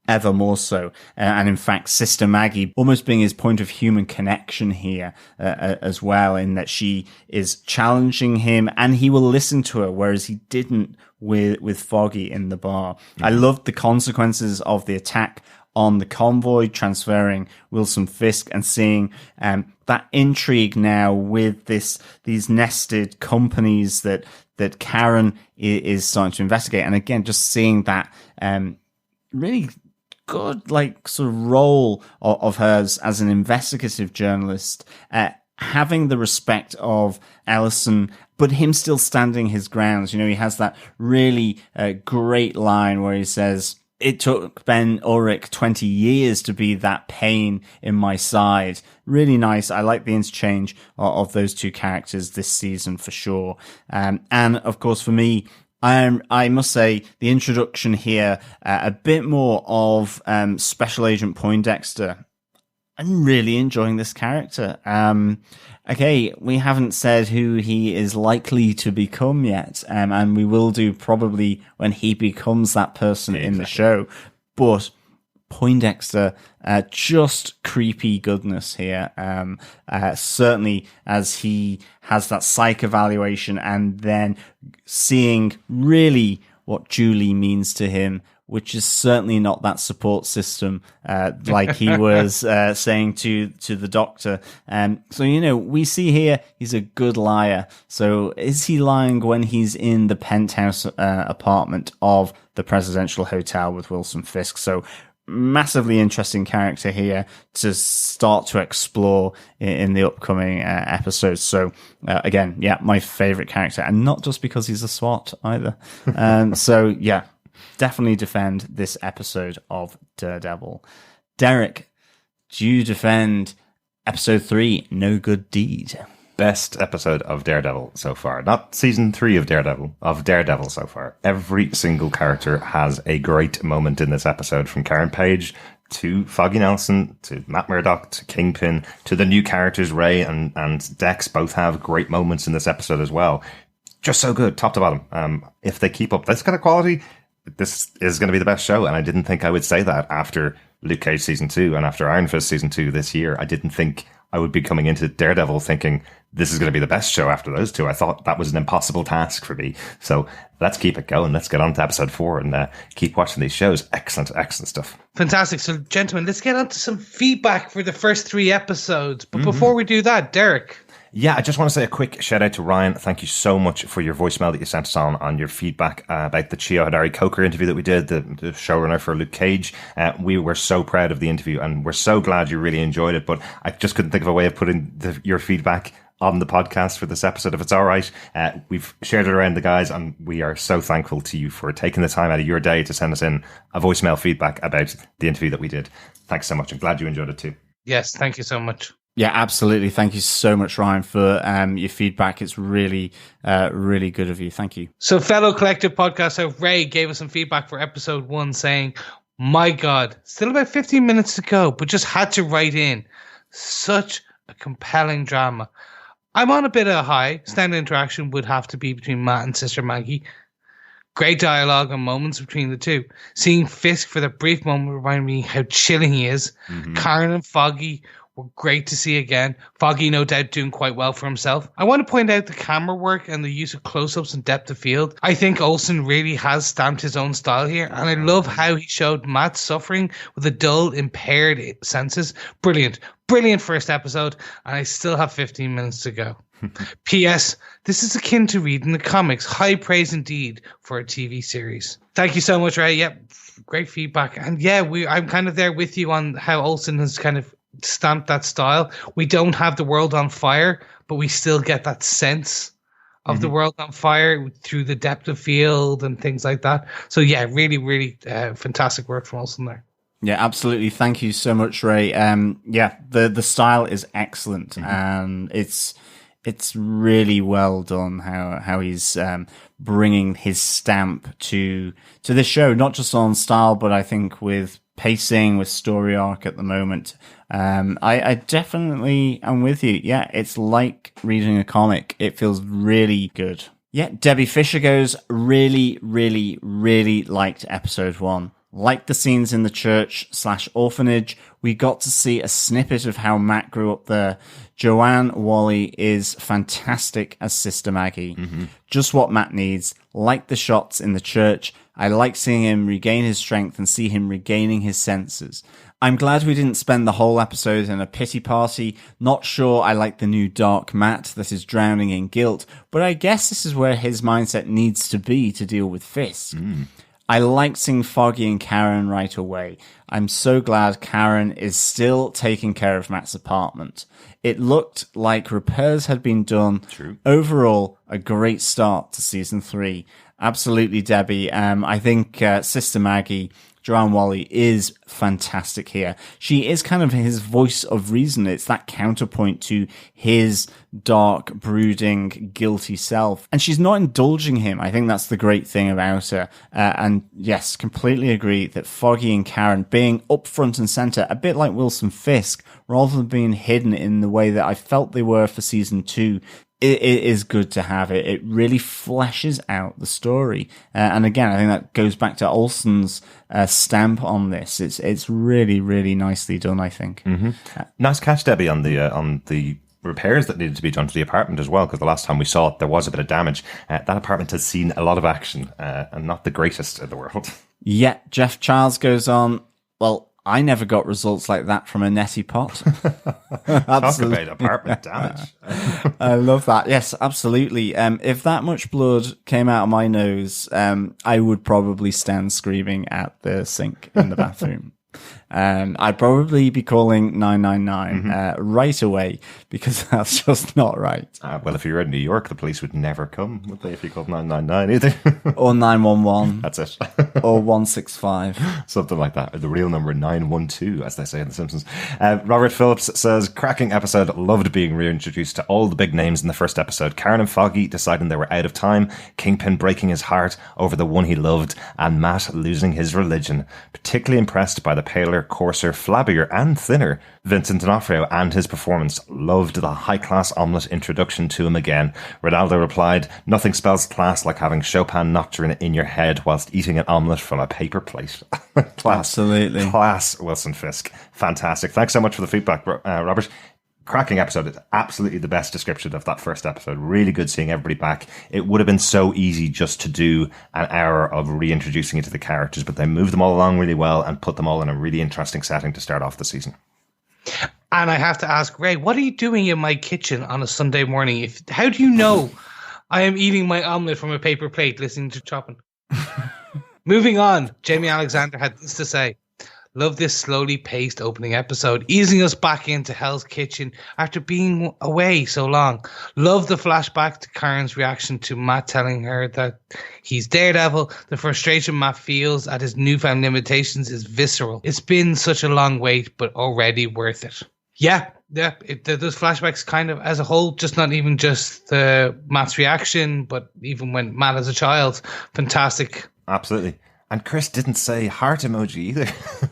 ever more so. And in fact, Sister Maggie almost being his point of human connection here as well, in that she is challenging him and he will listen to her, whereas he didn't with Foggy in the bar. Mm-hmm. I loved the consequences of the attack on the convoy, transferring Wilson Fisk and seeing that intrigue now with these nested companies that Karen is starting to investigate. And again, just seeing that really good like sort of role of hers as an investigative journalist, having the respect of Ellison, but him still standing his grounds. You know, he has that really great line where he says, "It took Ben Ulrich 20 years to be that pain in my side." Really nice. I like the interchange of those two characters this season for sure. And of course, for me, I must say the introduction here, a bit more of Special Agent Poindexter. I'm really enjoying this character. Okay, we haven't said who he is likely to become yet, and we will do probably when he becomes that person in the show. But Poindexter, just creepy goodness here. Certainly as he has that psych evaluation and then seeing really what Julie means to him, which is certainly not that support system, like he was saying to the doctor. So, you know, we see here he's a good liar. So is he lying when he's in the penthouse apartment of the presidential hotel with Wilson Fisk? So massively interesting character here to start to explore in the upcoming episodes. So again, yeah, my favorite character, and not just because he's a SWAT either. So yeah, definitely defend this episode of Daredevil. Derek, do you defend episode 3, No Good Deed? Best episode of Daredevil so far. Not season 3 of Daredevil so far. Every single character has a great moment in this episode, from Karen Page to Foggy Nelson to Matt Murdock to Kingpin to the new characters Ray and Dex. Both have great moments in this episode as well. Just so good, top to bottom. If they keep up this kind of quality, this is going to be the best show. And I didn't think I would say that after Luke Cage season 2 and after Iron Fist season 2 this year. I didn't think I would be coming into Daredevil thinking this is going to be the best show after those two. I thought that was an impossible task for me. So let's keep it going. Let's get on to episode 4 and keep watching these shows. Excellent, excellent stuff. Fantastic. So, gentlemen, let's get on to some feedback for the first 3 episodes. But before we do that, Derek. Yeah, I just want to say a quick shout out to Ryan. Thank you so much for your voicemail that you sent us on your feedback about the Chio Hodari Coker interview that we did, the showrunner for Luke Cage. We were so proud of the interview and we're so glad you really enjoyed it. But I just couldn't think of a way of putting your feedback on the podcast for this episode. If it's all right, we've shared it around the guys and we are so thankful to you for taking the time out of your day to send us in a voicemail feedback about the interview that we did. Thanks so much. I'm glad you enjoyed it too. Yes, thank you so much. Yeah, absolutely. Thank you so much, Ryan, for your feedback. It's really, really good of you. Thank you. So fellow collective podcast host Ray gave us some feedback for episode 1 saying, my God, still about 15 minutes to go, but just had to write in. Such a compelling drama. I'm on a bit of a high. Standard interaction would have to be between Matt and Sister Maggie. Great dialogue and moments between the two. Seeing Fisk for the brief moment reminded me how chilling he is. Mm-hmm. Karen and Foggy were great to see again. Foggy, no doubt, doing quite well for himself. I want to point out the camera work and the use of close-ups and depth of field. I think Olsen really has stamped his own style here, and I love how he showed Matt suffering with a dull, impaired senses. Brilliant. Brilliant first episode, and I still have 15 minutes to go. P.S. This is akin to reading the comics. High praise indeed for a TV series. Thank you so much, Ray. Yep, great feedback. And yeah, I'm kind of there with you on how Olsen has kind of stamped that style. We don't have the world on fire, but we still get that sense of the world on fire through the depth of field and things like that. So yeah, really, really fantastic work from Olsen there. Yeah, absolutely. Thank you so much, Ray. Yeah, the style is excellent, and It's really well done how he's bringing his stamp to this show, not just on style, but I think with pacing, with story arc at the moment. I definitely am with you. Yeah, it's like reading a comic. It feels really good. Yeah, Debbie Fisher goes, really, really, really liked episode 1. Like the scenes in the church/orphanage, we got to see a snippet of how Matt grew up there. Joanne Wally is fantastic as Sister Maggie. Just what Matt needs. Like the shots in the church. I like seeing him regain his strength and see him regaining his senses. I'm glad we didn't spend the whole episode in a pity party. Not sure I like the new dark Matt that is drowning in guilt, but I guess this is where his mindset needs to be to deal with Fisk. I liked seeing Foggy and Karen right away. I'm so glad Karen is still taking care of Matt's apartment. It looked like repairs had been done. True. Overall, a great start to season 3. Absolutely, Debbie. I think Sister Maggie, Joanne Wally, is fantastic here. She is kind of his voice of reason. It's that counterpoint to his dark, brooding, guilty self. And she's not indulging him. I think that's the great thing about her. And yes, completely agree that Foggy and Karen being up front and center, a bit like Wilson Fisk, rather than being hidden in the way that I felt they were for season 2, it is good to have it. It really fleshes out the story. And again, I think that goes back to Olsen's stamp on this. It's really, really nicely done, I think. Nice catch, Debbie, on the repairs that needed to be done to the apartment as well, because the last time we saw it, there was a bit of damage. That apartment has seen a lot of action, and not the greatest in the world. Yeah, Jeff Childs goes on, well, I never got results like that from a neti pot. Talk about apartment damage. I love that. Yes, absolutely. If that much blood came out of my nose, I would probably stand screaming at the sink in the bathroom. I'd probably be calling 999 right away, because that's just not right. Well, if you were in New York, the police would never come, would they, if you called 999 either? Or 911. That's it. Or 165. Something like that. Or the real number 912, as they say in The Simpsons. Robert Phillips says, cracking episode, loved being reintroduced to all the big names in the first episode. Karen and Foggy deciding they were out of time, Kingpin breaking his heart over the one he loved, and Matt losing his religion. Particularly impressed by the paler, coarser, flabbier and thinner Vincent D'Onofrio and his performance. Loved the high-class omelette introduction to him again. Ronaldo replied, nothing spells class like having Chopin Nocturne in your head whilst eating an omelette from a paper plate. Class. Absolutely. Class, Wilson Fisk. Fantastic. Thanks so much for the feedback, Robert. Cracking episode. It's absolutely the best description of that first episode. Really good seeing everybody back. It would have been so easy just to do an hour of reintroducing it to the characters, but they moved them all along really well and put them all in a really interesting setting to start off the season. And I have to ask, Ray, what are you doing in my kitchen on a Sunday morning? How do you know I am eating my omelette from a paper plate listening to Chopping? Moving on, Jamie Alexander had this to say. Love this slowly paced opening episode, easing us back into Hell's Kitchen after being away so long. Love the flashback to Karen's reaction to Matt telling her that he's Daredevil. The frustration Matt feels at his newfound limitations is visceral. It's been such a long wait, but already worth it. Yeah, those flashbacks kind of as a whole, just not even just Matt's reaction, but even when Matt as a child, fantastic. Absolutely. And Chris didn't say heart emoji either.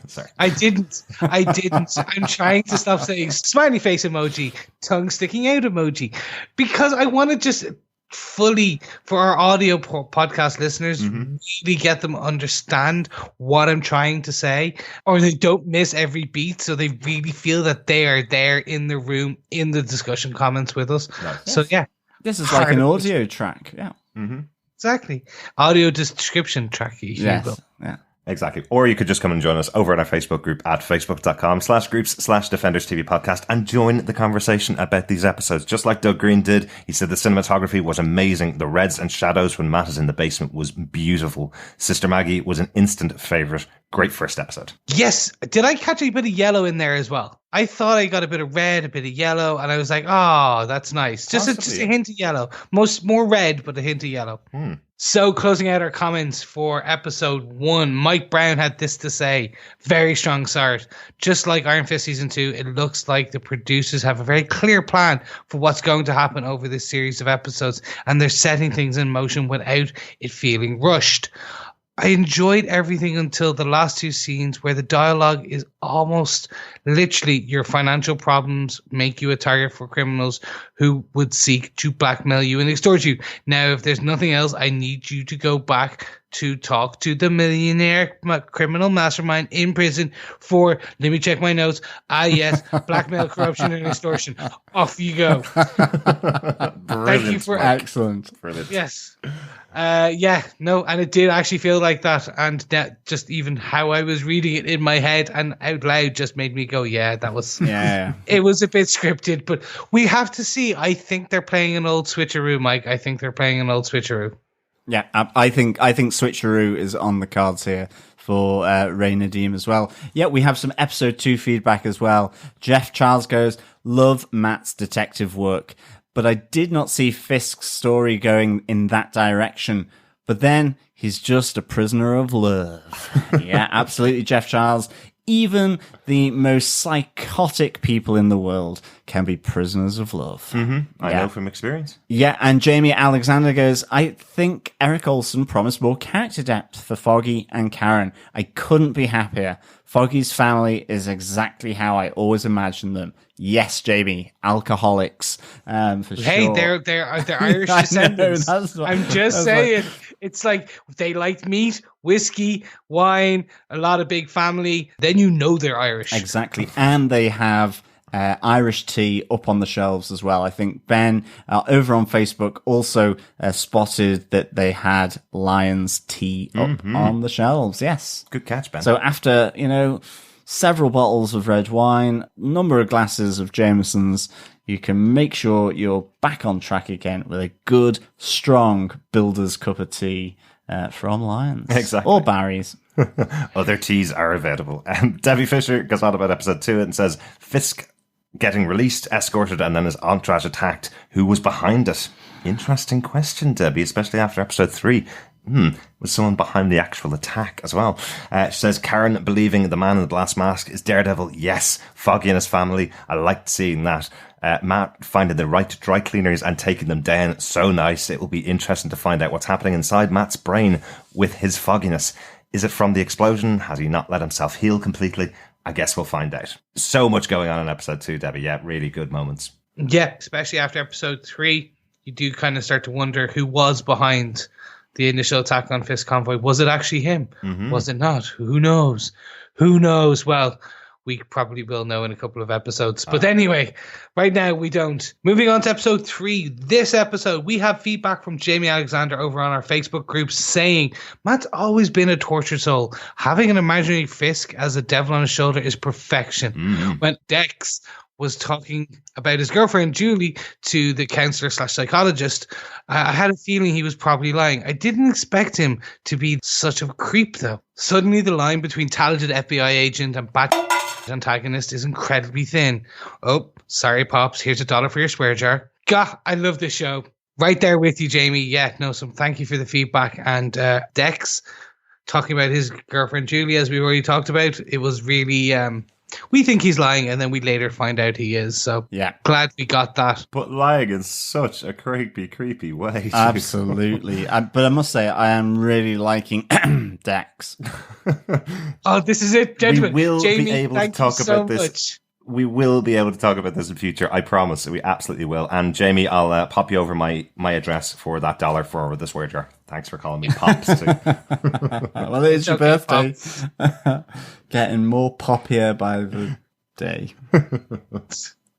Sorry. I didn't. I'm trying to stop saying smiley face emoji, tongue sticking out emoji, because I want to just fully, for our audio podcast listeners, really get them understand what I'm trying to say, or they don't miss every beat, so they really feel that they are there in the room, in the discussion comments with us. Nice. So yeah. This is like an audio track. Yeah. Mm-hmm. Exactly. Audio description track. Yes. Yeah. Exactly. Or you could just come and join us over in our Facebook group at facebook.com/groups/Defenders TV podcast and join the conversation about these episodes. Just like Doug Green did. He said the cinematography was amazing. The reds and shadows when Matt is in the basement was beautiful. Sister Maggie was an instant favourite. Great first episode. Yes. Did I catch a bit of yellow in there as well? I thought I got a bit of red, a bit of yellow, and I was like, oh, that's nice. Just a hint of yellow. More red, but a hint of yellow. So, closing out our comments for episode 1, Mike Brown had this to say. Very strong start. Just like Iron Fist Season 2, it looks like the producers have a very clear plan for what's going to happen over this series of episodes, and they're setting things in motion without it feeling rushed. I enjoyed everything until the last 2 scenes where the dialogue is almost literally your financial problems make you a target for criminals who would seek to blackmail you and extort you. Now, if there's nothing else, I need you to go back to talk to the millionaire criminal mastermind in prison for, let me check my notes. Yes, blackmail, corruption, and extortion. Off you go. Thank you for excellent. Brilliant. Yes. And it did actually feel like that, and that just even how I was reading it in my head and out loud just made me go, that was it was a bit scripted, but we have to see. I think they're playing an old switcheroo, Mike. I think they're playing an old switcheroo. Yeah, I think switcheroo is on the cards here for Ray Nadeem as well. Yeah, we have some episode 2 feedback as well. Jeff Charles goes, love Matt's detective work, but I did not see Fisk's story going in that direction. But then he's just a prisoner of love. Yeah, absolutely, Jeff Charles. Even the most psychotic people in the world can be prisoners of love. I know from experience. Yeah, and Jamie Alexander goes, I think Eric Olsen promised more character depth for Foggy and Karen. I couldn't be happier. Foggy's family is exactly how I always imagined them. Yes, Jamie, alcoholics, for sure. Hey, they're Irish descendants. I'm just saying. It's like they like meat, whiskey, wine, a lot of big family. Then you know they're Irish. Exactly. And they have Irish tea up on the shelves as well. I think Ben over on Facebook also spotted that they had Lion's tea up on the shelves. Yes. Good catch, Ben. So after, several bottles of red wine, number of glasses of Jameson's, you can make sure you're back on track again with a good, strong builder's cup of tea from Lions. Exactly. Or Barry's. Other teas are available. Debbie Fisher goes on about episode 2 and says, Fisk getting released, escorted, and then his entourage attacked. Who was behind it? Interesting question, Debbie, especially after episode 3. Was someone behind the actual attack as well? She says, Karen believing the man in the glass mask is Daredevil. Yes. Foggy and his family. I liked seeing that. Matt finding the right dry cleaners and taking them down. So nice. It will be interesting to find out what's happening inside Matt's brain with his fogginess. Is it from the explosion? Has he not let himself heal completely? I guess we'll find out. So much going on in episode 2, Debbie. Yeah, really good moments. Yeah, especially after episode 3, you do kind of start to wonder who was behind the initial attack on Fisk Convoy. Was it actually him? Was it not? Who knows? Who knows? Well, we probably will know in a couple of episodes. But anyway, right now we don't. Moving on to episode 3. This episode, we have feedback from Jamie Alexander over on our Facebook group saying, Matt's always been a tortured soul. Having an imaginary Fisk as a devil on his shoulder is perfection. When Dex was talking about his girlfriend, Julie, to the counselor/psychologist, I had a feeling he was probably lying. I didn't expect him to be such a creep, though. Suddenly, the line between talented FBI agent and bad antagonist is incredibly thin. Oh, sorry, Pops. Here's $1 for your swear jar. Gah, I love this show. Right there with you, Jamie. Yeah, no, so thank you for the feedback. And Dex, talking about his girlfriend, Julie, as we already talked about, it was really... we think he's lying, and then we later find out he is. So yeah, glad we got that. But lying in such a creepy way. Absolutely. But I must say, I am really liking Dex. Oh, this is it, gentlemen. We will Jamie, be able to talk about this. We will be able to talk about this in future. I promise. We absolutely will. And Jamie, I'll pop you over my address for that $1 for the swear jar. Thanks for calling me Pops too. Well, it's your birthday. Getting more poppier by the day.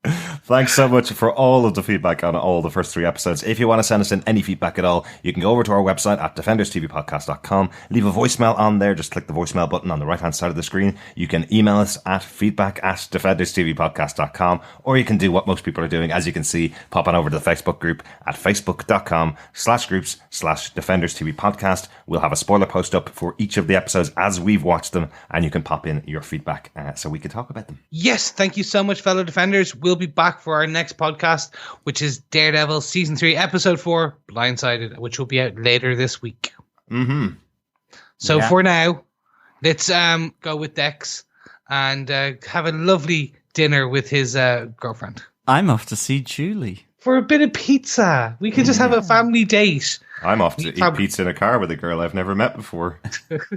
Thanks so much for all of the feedback on all the first 3 episodes. If you want to send us in any feedback at all, you can go over to our website at defenderstvpodcast.com. Leave a voicemail on there. Just click the voicemail button on the right-hand side of the screen. You can email us at feedback@defenderstvpodcast.com, or you can do what most people are doing, as you can see, pop on over to the Facebook group at facebook.com/groups/defenderstvpodcast. We'll have a spoiler post up for each of the episodes as we've watched them, and you can pop in your feedback so we can talk about them. Yes, thank you so much, fellow defenders. We'll we'll be back for our next podcast, which is Daredevil Season 3, Episode 4, Blindsided, which will be out later this week. Mm-hmm. So for now, let's go with Dex and have a lovely dinner with his girlfriend. I'm off to see Julie. For a bit of pizza. We could just have a family date. I'm off to eat pizza in a car with a girl I've never met before.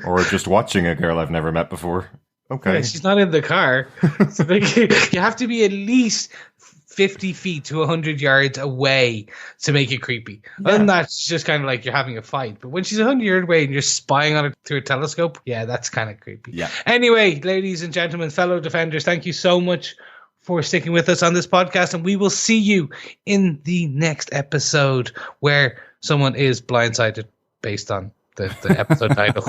Or just watching a girl I've never met before. Okay. Yeah, she's not in the car. So you have to be at least 50 feet to 100 yards away to make it creepy. Yeah. Other than that, it's just kind of like you're having a fight. But when she's 100 yards away and you're spying on her through a telescope, yeah, that's kind of creepy. Yeah. Anyway, ladies and gentlemen, fellow defenders, thank you so much for sticking with us on this podcast, and we will see you in the next episode where someone is blindsided based on the episode title.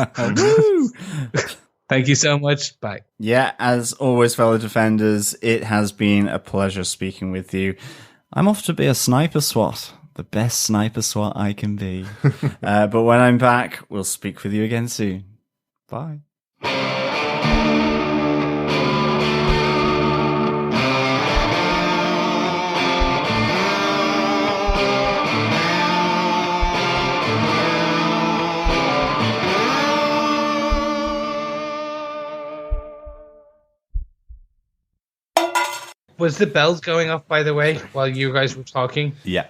Thank you so much. Bye. Yeah, as always, fellow defenders, it has been a pleasure speaking with you. I'm off to be a sniper SWAT, the best sniper SWAT I can be. But when I'm back, we'll speak with you again soon. Bye. Was the bells going off, by the way, while you guys were talking? Yeah.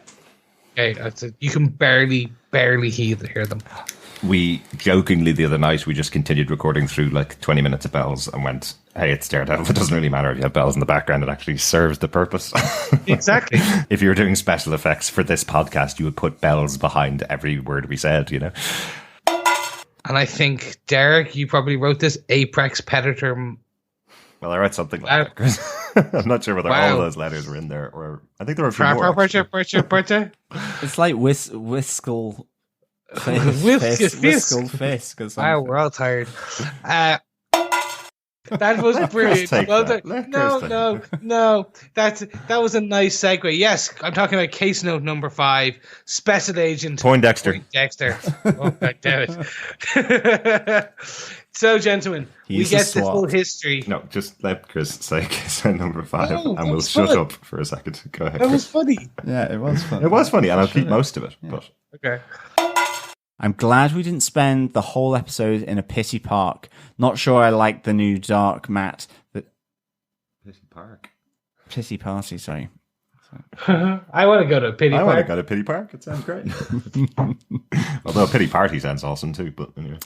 Okay, you can barely hear them. We jokingly the other night, we just continued recording through like 20 minutes of bells and went, hey, it's Daredevil. It doesn't really matter if you have bells in the background. It actually serves the purpose. Exactly. If you were doing special effects for this podcast, you would put bells behind every word we said, you know? And I think, Derek, you probably wrote this Apex Predator. Well, I wrote something like that. I'm not sure whether all of those letters were in there, or I think there were a few more. It's like Whistle Fisk or something. Wow, we're all tired. That was brilliant. Well done. No. That was a nice segue. Yes, I'm talking about case note number 5, Special Agent Poindexter. Oh, God damn it. So, gentlemen, we get the full history. No, just let Chris say case note number 5, and we'll shut up for a second. Go ahead. That was funny. Yeah, it was funny. It was funny, and I'll keep most of it. Yeah. But okay. I'm glad we didn't spend the whole episode in a pity park. Not sure I like the new dark matte. Pity party, sorry. I want to go to a pity park. I want to go to pity park. It sounds great. Although a pity party sounds awesome too, but anyway.